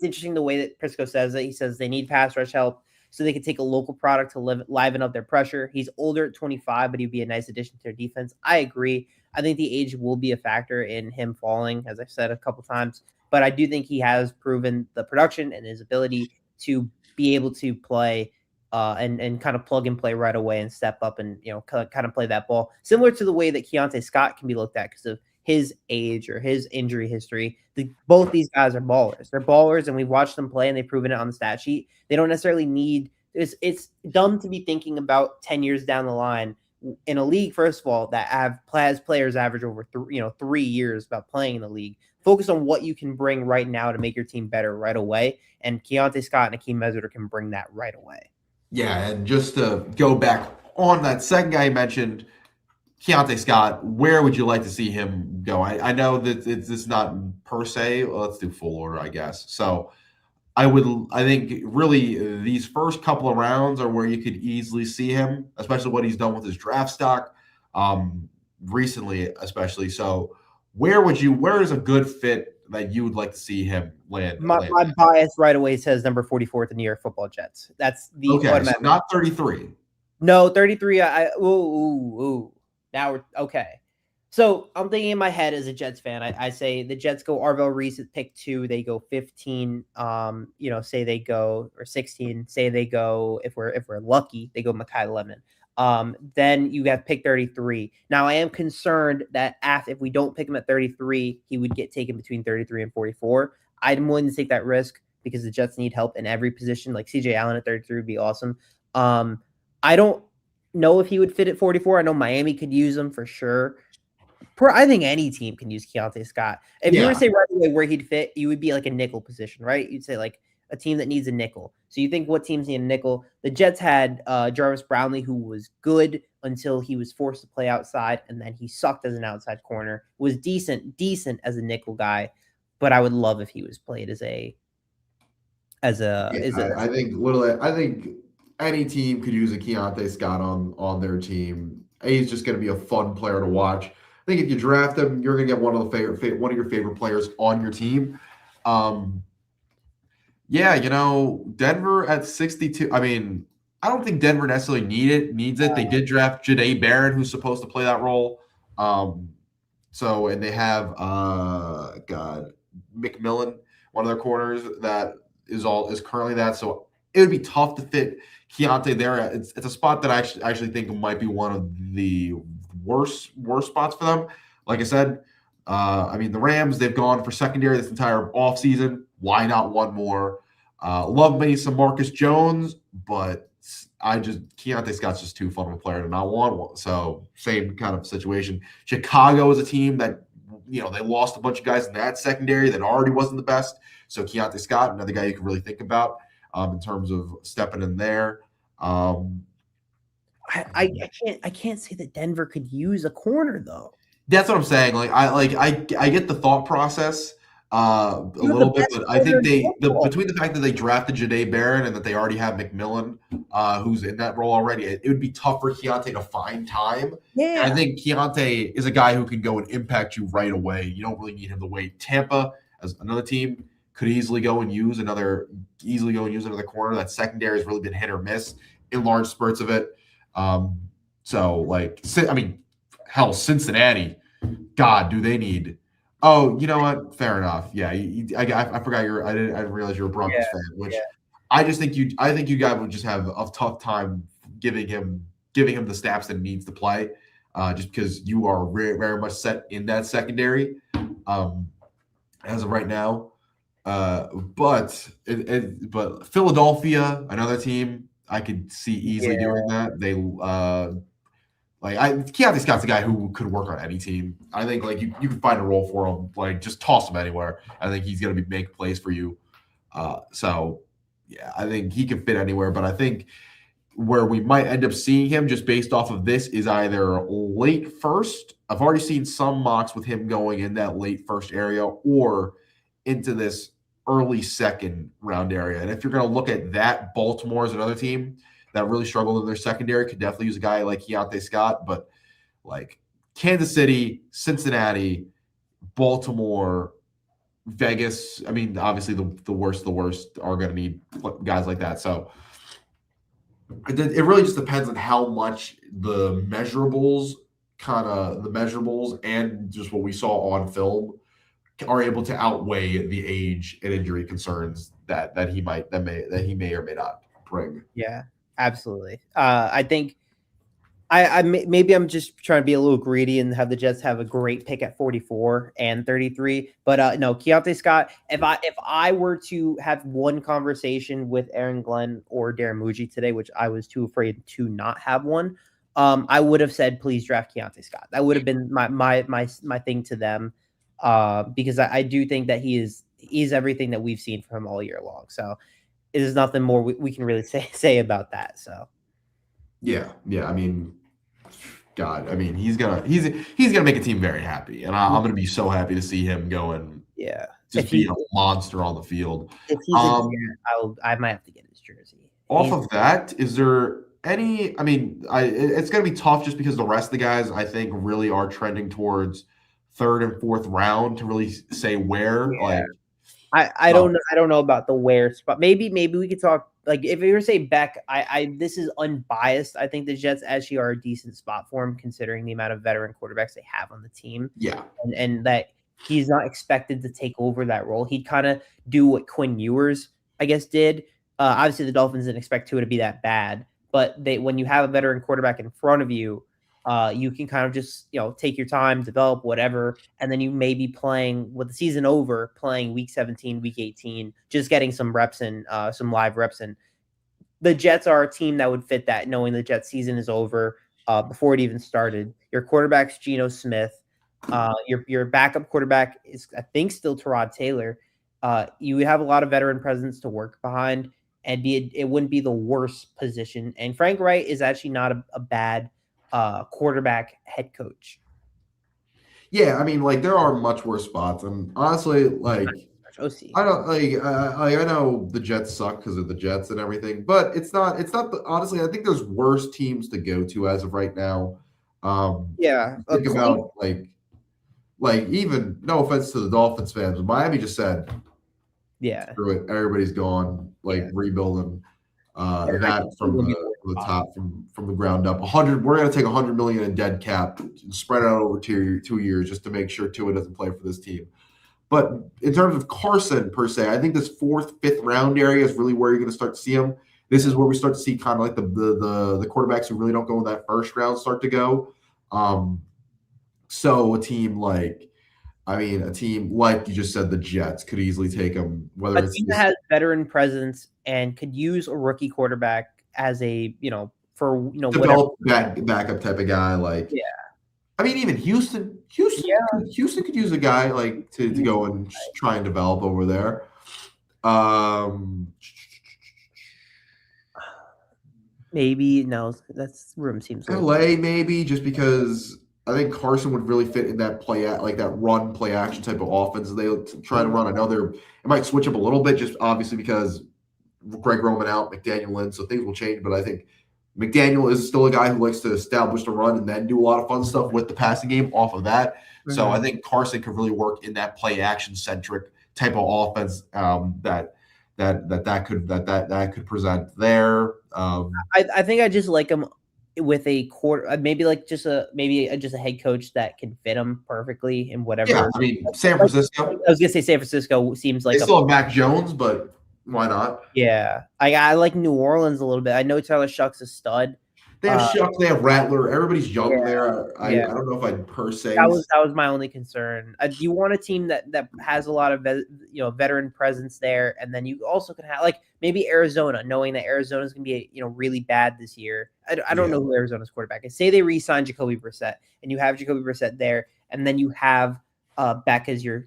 interesting the way that Prisco says it. He says they need pass rush help so they can take a local product to liven up their pressure. He's older at 25, but he'd be a nice addition to their defense. I agree. I think the age will be a factor in him falling, as I've said a couple times. But I do think he has proven the production and his ability to be able to play and kind of plug and play right away and step up and kind of play that ball, similar to the way that Keontae Scott can be looked at because of his age or his injury history. Both these guys are ballers. They're ballers, and we've watched them play, and they've proven it on the stat sheet. They don't necessarily need. It's dumb to be thinking about 10 years down the line in a league, first of all, that has players average over 3 years about playing in the league. Focus on what you can bring right now to make your team better right away. And Keontae Scott and Hakeem Mesidor can bring that right away. Yeah, and just to go back on that second guy you mentioned, Keontae Scott, where would you like to see him go? I know that it's not per se. Well, let's do full order, I guess. So I think really these first couple of rounds are where you could easily see him, especially what he's done with his draft stock recently, especially. So where is a good fit that you would like to see him land? My bias right away says number 44 at the New York Football Jets. That's the so not 33. No, 33. Now we're okay. So I'm thinking in my head as a Jets fan, I say the Jets go Arvell Reese at pick 2. They go 15. Say they go or 16. Say they go if we're lucky, they go Mekhi Lemon. Then you have pick 33. Now I am concerned that if we don't pick him at 33, he would get taken between 33 and 44. I'm willing to take that risk because the Jets need help in every position. Like CJ Allen at 33 would be awesome. I don't know if he would fit at 44. I know Miami could use him for sure. I think any team can use Keontae Scott. If you were to say right away where he'd fit, you would be like a nickel position, right? You'd say like a team that needs a nickel. So you think what teams need a nickel? The Jets had Jarvis Brownlee, who was good until he was forced to play outside, and then he sucked as an outside corner. Was decent as a nickel guy, but I would love if he was played I think any team could use a Keontae Scott on their team. He's just going to be a fun player to watch. I think if you draft him, you're going to get one of your favorite players on your team. Denver at 62. I mean, I don't think Denver necessarily needs it. They did draft Jahdae Barron, who's supposed to play that role. And they have McMillan, one of their corners that is currently that. So it would be tough to fit Keontae there. It's a spot that I actually think might be one of the worst spots for them. Like I said, the Rams, they've gone for secondary this entire offseason. Why not one more? Love me some Marcus Jones, but Keontae Scott's just too fun of a player to not want one. So same kind of situation. Chicago is a team that, they lost a bunch of guys in that secondary that already wasn't the best. So Keontae Scott, another guy you can really think about in terms of stepping in there. I can't say that Denver could use a corner though. That's what I'm saying. I get the thought process. a You have the little bit, best but I corner think in football. between the fact that they drafted Janae Barron and that they already have McMillan, who's in that role already, it would be tough for Keontae to find time. And I Yeah. think Keontae is a guy who can go and impact you right away. You don't really need him to wait. Tampa, as another team, could easily go and use another corner. That secondary has really been hit or miss in large spurts of it. So like, I mean, hell, Cincinnati. God, do they need? Oh, you know what? Fair enough. Yeah, I forgot you're. I didn't realize you're a Broncos fan. Yeah. Which I just think you. I think you guys would just have a tough time giving him the snaps that he needs to play, just because you are very much set in that secondary, as of right now. But Philadelphia, another team, I could see easily Yeah. doing that. They Keontae Scott's a guy who could work on any team. I think like you can find a role for him. Like just toss him anywhere. I think he's gonna be make plays for you. So yeah, I think he can fit anywhere. But I think where we might end up seeing him just based off of this is either late first. I've already seen some mocks with him going in that late first area or into this early second round area. And if you're going to look at that, Baltimore is another team that really struggled in their secondary. Could definitely use a guy like Keontae Scott, but like Kansas City, Cincinnati, Baltimore, Vegas. I mean, obviously the worst are going to need guys like that. So it really just depends on how much the measurables and just what we saw on film are able to outweigh the age and injury concerns that he may or may not bring. Yeah, absolutely. I think maybe I'm just trying to be a little greedy and have the Jets have a great pick at 44 and 33. But no, Keontae Scott. If I were to have one conversation with Aaron Glenn or Darren Muji today, which I was too afraid to not have one, I would have said please draft Keontae Scott. That would have been my thing to them, because I do think that he's everything that we've seen from him all year long. So there's nothing more we can really say about that. So yeah. I mean, God, I mean, he's gonna make a team very happy, and I'm gonna be so happy to see him go and just be a monster on the field. If he's a Jet, I might have to get his jersey. Off of that, is there any? I mean, it's gonna be tough just because the rest of the guys I think really are trending towards third and fourth round to really say where. Yeah. Like, I don't know about the where spot. Maybe we could talk. Like if you were to say Beck, this is unbiased. I think the Jets actually are a decent spot for him considering the amount of veteran quarterbacks they have on the team. Yeah. And that he's not expected to take over that role. He'd kind of do what Quinn Ewers, I guess, did. Obviously the Dolphins didn't expect Tua to be that bad, but when you have a veteran quarterback in front of you, you can kind of just, take your time, develop whatever, and then you may be playing with the season over, playing week 17, week 18, just getting some reps in, some live reps in. The Jets are a team that would fit that, knowing the Jets season is over before it even started. Your quarterback's Geno Smith. Your backup quarterback is, I think, still Tyrod Taylor. You would have a lot of veteran presence to work behind, and it wouldn't be the worst position. And Frank Wright is actually not a bad quarterback head coach. Yeah, I mean, like there are much worse spots, and honestly, like I don't I know the Jets suck because of the Jets and everything, but it's not honestly. I think there's worse teams to go to as of right now. Think about like even no offense to the Dolphins fans, but Miami just said, screw it, everybody's gone, rebuilding. That from the top, from the ground up. We're going to take $100 million in dead cap and spread it out over 2 years just to make sure Tua doesn't play for this team. But in terms of Carson per se, I think this 4th, 5th round area is really where you're going to start to see him. This is where we start to see kind of like the quarterbacks who really don't go in that first round start to go. So a team like you just said, the Jets could easily take him. Whether a team that has veteran presence and could use a rookie quarterback as a develop backup type of guy. I mean, even Houston could use a guy to go and try and develop over there. Maybe no, that's room seems LA maybe just because Carson would really fit in that like that run play action type of offense. They try to run. I know it might switch up a little bit, just obviously because Greg Roman out, McDaniel in, so things will change. But I think McDaniel is still a guy who likes to establish the run and then do a lot of fun stuff with the passing game off of that. Mm-hmm. So I think Carson could really work in that play action centric type of offense that could present there. I think I just like him with a quarter, maybe like just a head coach that can fit him perfectly in whatever. Yeah, I mean San Francisco. I was gonna say San Francisco seems like they still have Mac Jones, but why not? Yeah, I like New Orleans a little bit. I know Tyler Shuck's a stud. They have Shuck, they have Rattler. Everybody's young there. I don't know if I'd per se. That was my only concern. You want a team that has a lot of veteran presence there, and then you also can have like maybe Arizona, knowing that Arizona is going to be really bad this year. I don't know who Arizona's quarterback is. Say they re-sign Jacoby Brissett, and you have Jacoby Brissett there, and then you have Beck as your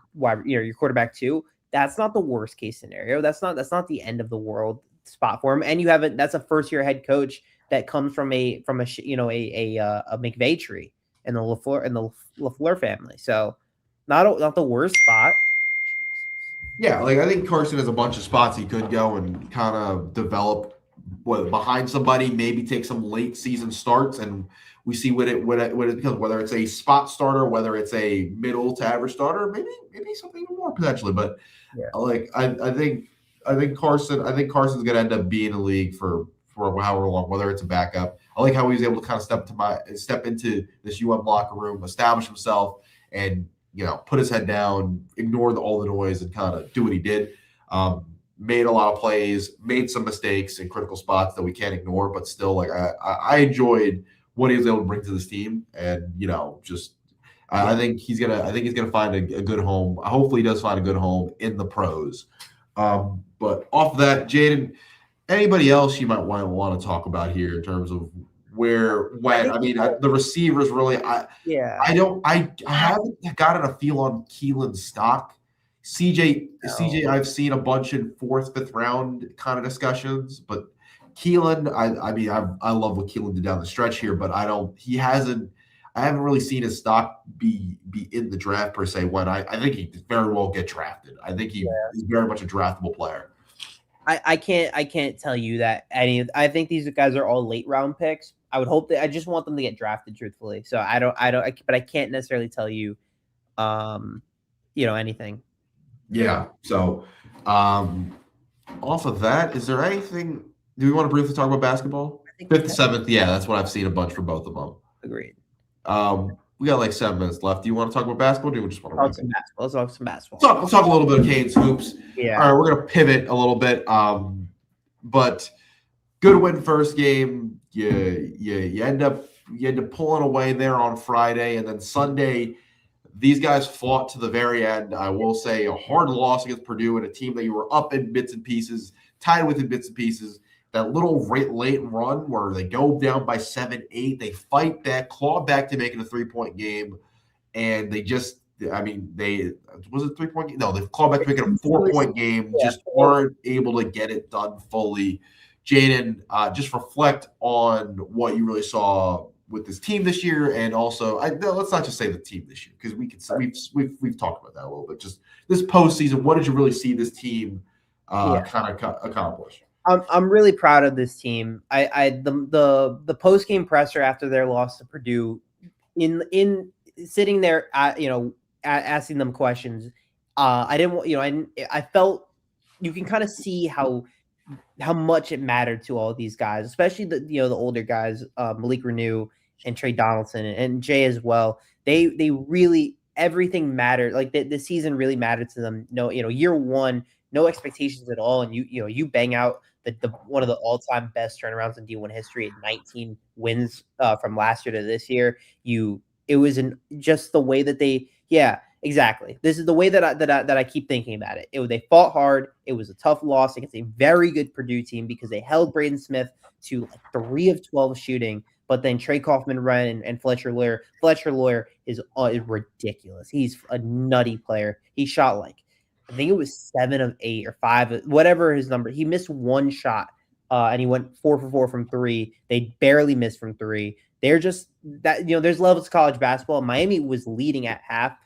quarterback too. That's not the worst case scenario. That's not the end of the world spot for him. And you have that's a first year head coach that comes from a McVay tree and the LaFleur family. So not the worst spot. Yeah, like I think Carson has a bunch of spots he could go and kind of develop behind somebody, maybe take some late season starts, and we see what it becomes, whether it's a spot starter, whether it's a middle to average starter, maybe something more potentially. But like I think Carson's going to end up being in the league for however long, whether it's a backup. I like how he was able to kind of step into this locker room, establish himself, and put his head down, ignore all the noise, and kind of do what he did. Made a lot of plays, made some mistakes in critical spots that we can't ignore, but still, like I enjoyed what he was able to bring to this team, and I think he's gonna find a good home. Hopefully, he does find a good home in the pros. But off of that, Jaden, anybody else you might want to talk about here in terms of the receivers really. I haven't gotten a feel on Keelan's stock. CJ, I've seen a bunch in 4th, 5th round kind of discussions, but Keelan, I love what Keelan did down the stretch here, but I haven't really seen his stock be in the draft per se. When I think he could very well get drafted. I think he is very much a draftable player. I can't tell you that I think these guys are all late round picks. I would hope that I just want them to get drafted truthfully. So but I can't necessarily tell you, anything. Yeah. So, off of that, is there anything? Do we want to briefly talk about basketball? 5th, 7th. Yeah, that's what I've seen a bunch for both of them. Agreed. We got like 7 minutes left. Do you want to talk about basketball? Or do you just want to talk some basketball? Let's talk some basketball. Let's talk a little bit of Canes hoops. Yeah. All right, we're gonna pivot a little bit. But good win first game. You end up pulling away there on Friday, and then Sunday, these guys fought to the very end. I will say a hard loss against Purdue and a team that you were up in bits and pieces, tied with in bits and pieces. That little late run where they go down by 7-8, they fight back, claw back to make it a 3-point game, and they just, was it a 3-point game? No, they clawed back to make it a 4-point game, just weren't able to get it done fully. Jaden, just reflect on what you really saw with this team this year, and also let's not just say the team this year, because we've talked about that a little bit. Just this postseason, what did you really see this team kind of accomplish? I'm really proud of this team. The post game presser after their loss to Purdue, in sitting there, asking them questions. I felt you can kind of see how much it mattered to all of these guys, especially the older guys, Malik Renew and Trey Donaldson and Jay as well. They really, everything mattered. Like the season really mattered to them. Year one, no expectations at all, and you bang out the one of the all-time best turnarounds in D1 history at 19 wins from last year to this year. It was just the way that they, exactly. This is the way that I keep thinking about it. They fought hard. It was a tough loss against a very good Purdue team because they held Braden Smith to 3 of 12 shooting, but then Trey Kaufman ran and Fletcher Lawyer is ridiculous. He's a nutty player. He shot I think it was 7 of 8 or 5, whatever his number. He missed one shot and he went 4 for 4 from three. They barely missed from three. They're just that, there's levels of college basketball. Miami was leading at half.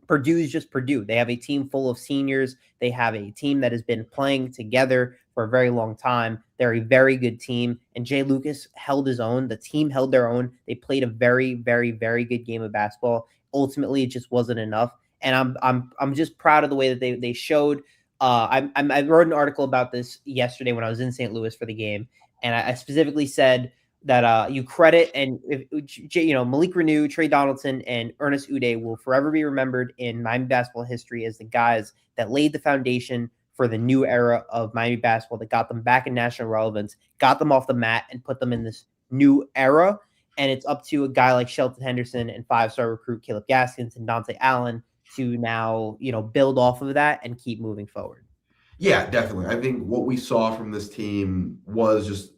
Purdue is just Purdue. They have a team full of seniors. They have a team that has been playing together for a very long time. They're a very good team. And Jay Lucas held his own. The team held their own. They played a very, very, very good game of basketball. Ultimately, it just wasn't enough. And I'm just proud of the way that they showed. I wrote an article about this yesterday when I was in St. Louis for the game, and I specifically said that you credit and Malik Renew, Trey Donaldson, and Ernest Uday will forever be remembered in Miami basketball history as the guys that laid the foundation for the new era of Miami basketball, that got them back in national relevance, got them off the mat, and put them in this new era. And it's up to a guy like Shelton Henderson and five-star recruit Caleb Gaskins and Dante Allen to now, build off of that and keep moving forward. Yeah, definitely. I think what we saw from this team was just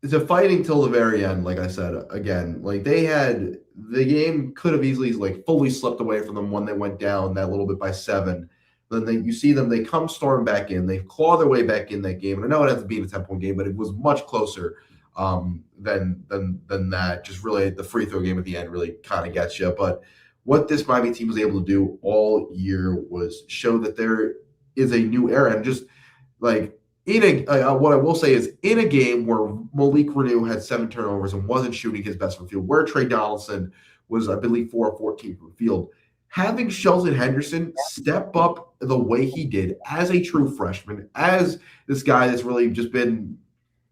it's a fighting till the very end. Like I said, again, like the game could have easily like fully slipped away from them when they went down that little bit by 7. Then you see them, they come storm back in, they claw their way back in that game. And I know it has to be a 10-point game, but it was much closer than that. Just really the free throw game at the end really kind of gets you. But what this Miami team was able to do all year was show that there is a new era. And just like what I will say is in a game where Malik Renew had 7 turnovers and wasn't shooting his best from field, where Trey Donaldson was, I believe, 4 of 14 from field, having Shelton Henderson step up the way he did as a true freshman, as this guy that's really just been,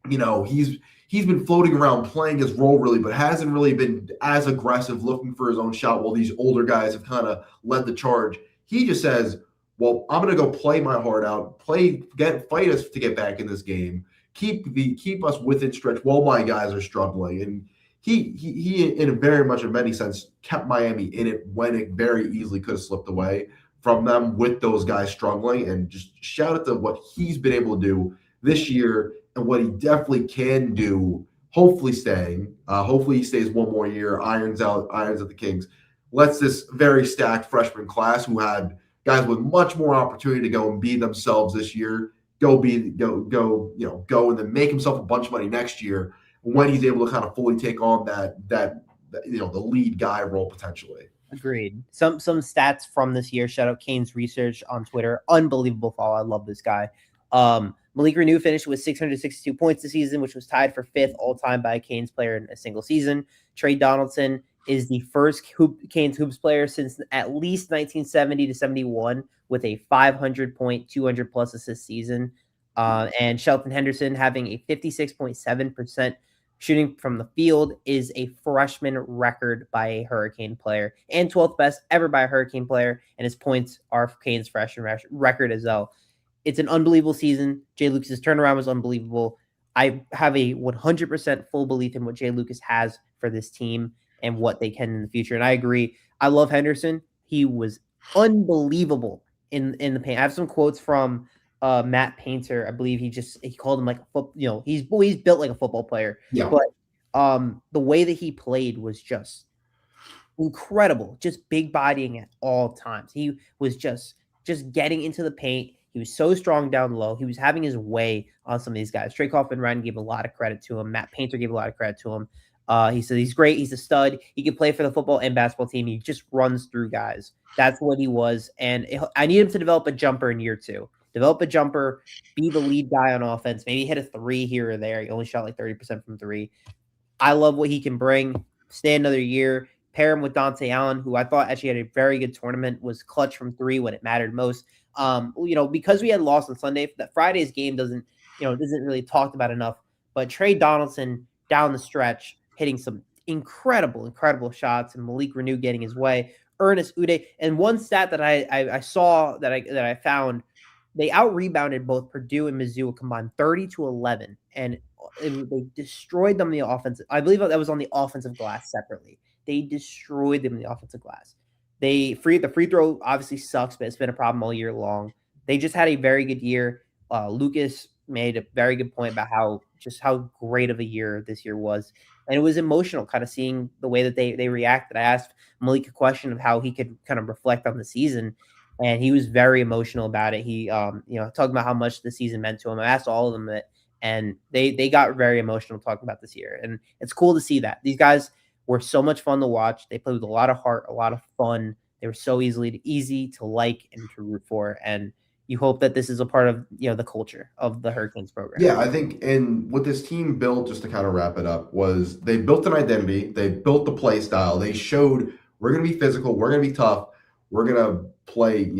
he's been floating around playing his role really, but hasn't really been as aggressive looking for his own shot while these older guys have kind of led the charge. He just says, well, I'm going to go play my heart out, fight us to get back in this game, keep us within stretch while my guys are struggling. And he in a very much in many sense kept Miami in it when it very easily could have slipped away from them with those guys struggling. And just shout out to what he's been able to do this year and what he definitely can do. Hopefully hopefully he stays one more year, irons at the Kings, lets this very stacked freshman class who had guys with much more opportunity to go and be themselves this year, go and then make himself a bunch of money next year when he's able to kind of fully take on that the lead guy role potentially. Agreed. Some stats from this year. Shout out Kane's Research on Twitter. Unbelievable follow. I love this guy. Malik Renew finished with 662 points this season, which was tied for 5th all-time by a Canes player in a single season. Trey Donaldson is the first Canes Hoops player since at least 1970 to 71 with a 500-point, 200-plus assist season. And Shelton Henderson having a 56.7% shooting from the field is a freshman record by a Hurricane player and 12th best ever by a Hurricane player. And his points are Canes freshman record as well. It's an unbelievable season. Jay Lucas's turnaround was unbelievable. I have a 100% full belief in what Jay Lucas has for this team and what they can in the future. And I agree. I love Henderson. He was unbelievable in the paint. I have some quotes from Matt Painter. I believe he called him like a football, he's built like a football player. Yeah. But the way that he played was just incredible. Just big bodying at all times. He was just getting into the paint. He was so strong down low. He was having his way on some of these guys. Trey Kaufman-Ryan gave a lot of credit to him. Matt Painter gave a lot of credit to him. He said he's great. He's a stud. He can play for the football and basketball team. He just runs through guys. That's what he was. And I need him to develop a jumper in year 2. Develop a jumper, be the lead guy on offense, maybe hit a 3 here or there. He only shot like 30% from 3. I love what he can bring. Stay another year. Pair him with Dante Allen, who I thought actually had a very good tournament, was clutch from 3 when it mattered most. Because we had lost on Sunday, that Friday's game isn't really talked about enough. But Trey Donaldson down the stretch, hitting some incredible shots, and Malik Renew getting his way. Ernest Uday, and one stat that I saw that I found, they out-rebounded both Purdue and Mizzou combined 30-11, and they destroyed them in the offensive. I believe that was on the offensive glass separately. They destroyed them in the offensive glass. The free throw obviously sucks, but it's been a problem all year long. They just had a very good year. Lucas made a very good point about how great of a year this year was. And it was emotional kind of seeing the way that they reacted. I asked Malik a question of how he could kind of reflect on the season, and he was very emotional about it. He, talking about how much the season meant to him. I asked all of them that, And they got very emotional talking about this year. And it's cool to see that. These guys were so much fun to watch. They played with a lot of heart, a lot of fun. They were so easy to like and to root for. And you hope that this is a part of the culture of the Hurricanes program. Yeah, I think, and what this team built, just to kind of wrap it up, was they built an identity, they built the play style, they showed we're going to be physical, we're going to be tough, we're going to play,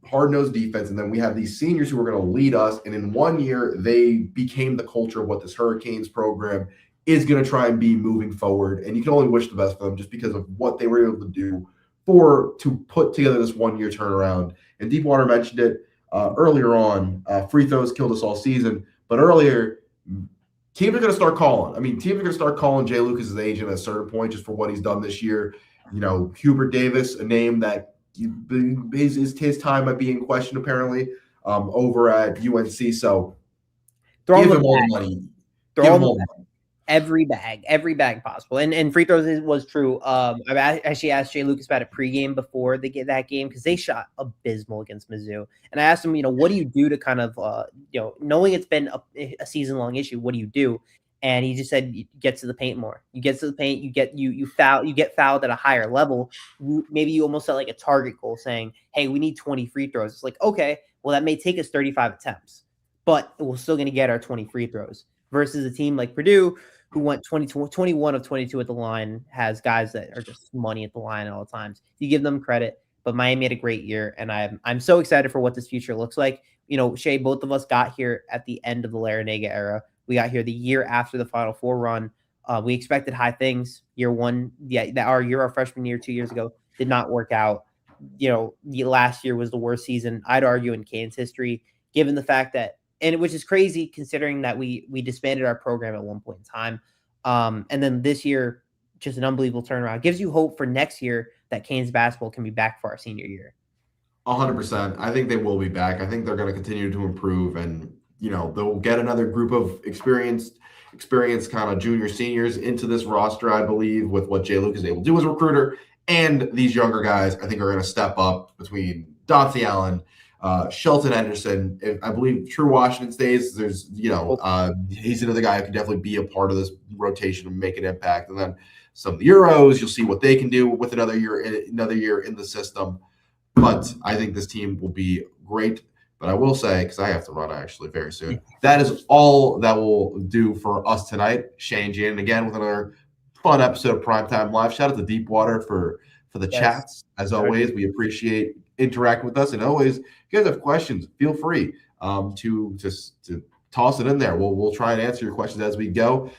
hard nosed defense, and then we have these seniors who are going to lead us. And in 1 year, they became the culture of what this Hurricanes program is going to try and be moving forward. And you can only wish the best for them just because of what they were able to do to put together this 1 year turnaround. And Deepwater mentioned it earlier on. Free throws killed us all season, but earlier teams are going to start calling. I mean, teams are going to start calling Jay Lucas's agent at a certain point just for what he's done this year. Hubert Davis, a name that his time might be in question apparently over at UNC. So give him all the money. Give him all the money. Every bag possible. And free throws was true. I've actually asked Jay Lucas about it pregame before they get that game because they shot abysmal against Mizzou. And I asked him, what do you do to kind of, knowing it's been a season-long issue, what do you do? And he just said, you get to the paint more. You get to the paint, you get fouled at a higher level. Maybe you almost set like a target goal saying, hey, we need 20 free throws. It's like, okay, well, that may take us 35 attempts, but we're still going to get our 20 free throws versus a team like Purdue, who went 21 of 22 at the line, has guys that are just money at the line at all times. You give them credit, but Miami had a great year, and I'm so excited for what this future looks like. Shay, both of us got here at the end of the Larrañaga era. We got here the year after the Final Four run. We expected high things. Year one, our freshman year 2 years ago did not work out. The last year was the worst season, I'd argue, in Canes history, given the fact that, and which is crazy considering that we disbanded our program at one point in time. And then this year, just an unbelievable turnaround. Gives you hope for next year that Canes basketball can be back for our senior year. 100%. I think they will be back. I think they're going to continue to improve, and they'll get another group of experienced kind of junior seniors into this roster, I believe, with what Jay Lucas is able to do as a recruiter. And these younger guys, I think, are going to step up between Dante Allen, Shelton Henderson. I believe True Washington stays. There's, he's another guy who can definitely be a part of this rotation and make an impact. And then some of the Euros, you'll see what they can do with another year in the system. But I think this team will be great. But I will say, because I have to run actually very soon, that is all that will do for us tonight. Shane Jan again with another fun episode of Primetime Live. Shout out to Deepwater for the chats. As always, we appreciate interacting with us. And always, if you guys have questions, feel free to toss it in there. We'll try and answer your questions as we go.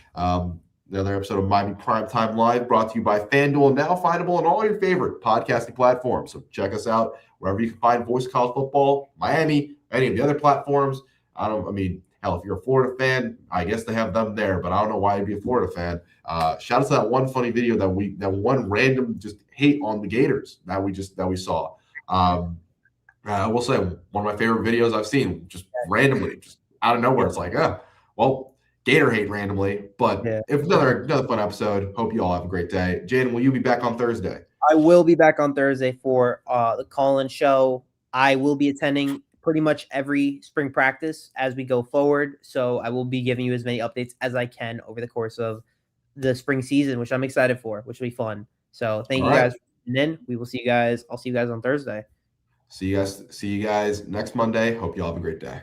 Another episode of Miami Primetime Live brought to you by FanDuel, now findable on all your favorite podcasting platforms. So check us out wherever you can find Voice College Football, Miami, any of the other platforms. Hell, if you're a Florida fan, I guess they have them there, but I don't know why you'd be a Florida fan. Shout out to that one funny video that one random just hate on the Gators that we saw. I will say one of my favorite videos I've seen, just randomly, just out of nowhere. It's like, Gator hate randomly. But if another fun episode, hope you all have a great day. Jaden, will you be back on Thursday? I will be back on Thursday for the call-in show. I will be attending pretty much every spring practice as we go forward. So I will be giving you as many updates as I can over the course of the spring season, which I'm excited for, which will be fun. So thank you guys for tuning in. We will see you guys. I'll see you guys on Thursday. See you guys next Monday. Hope you all have a great day.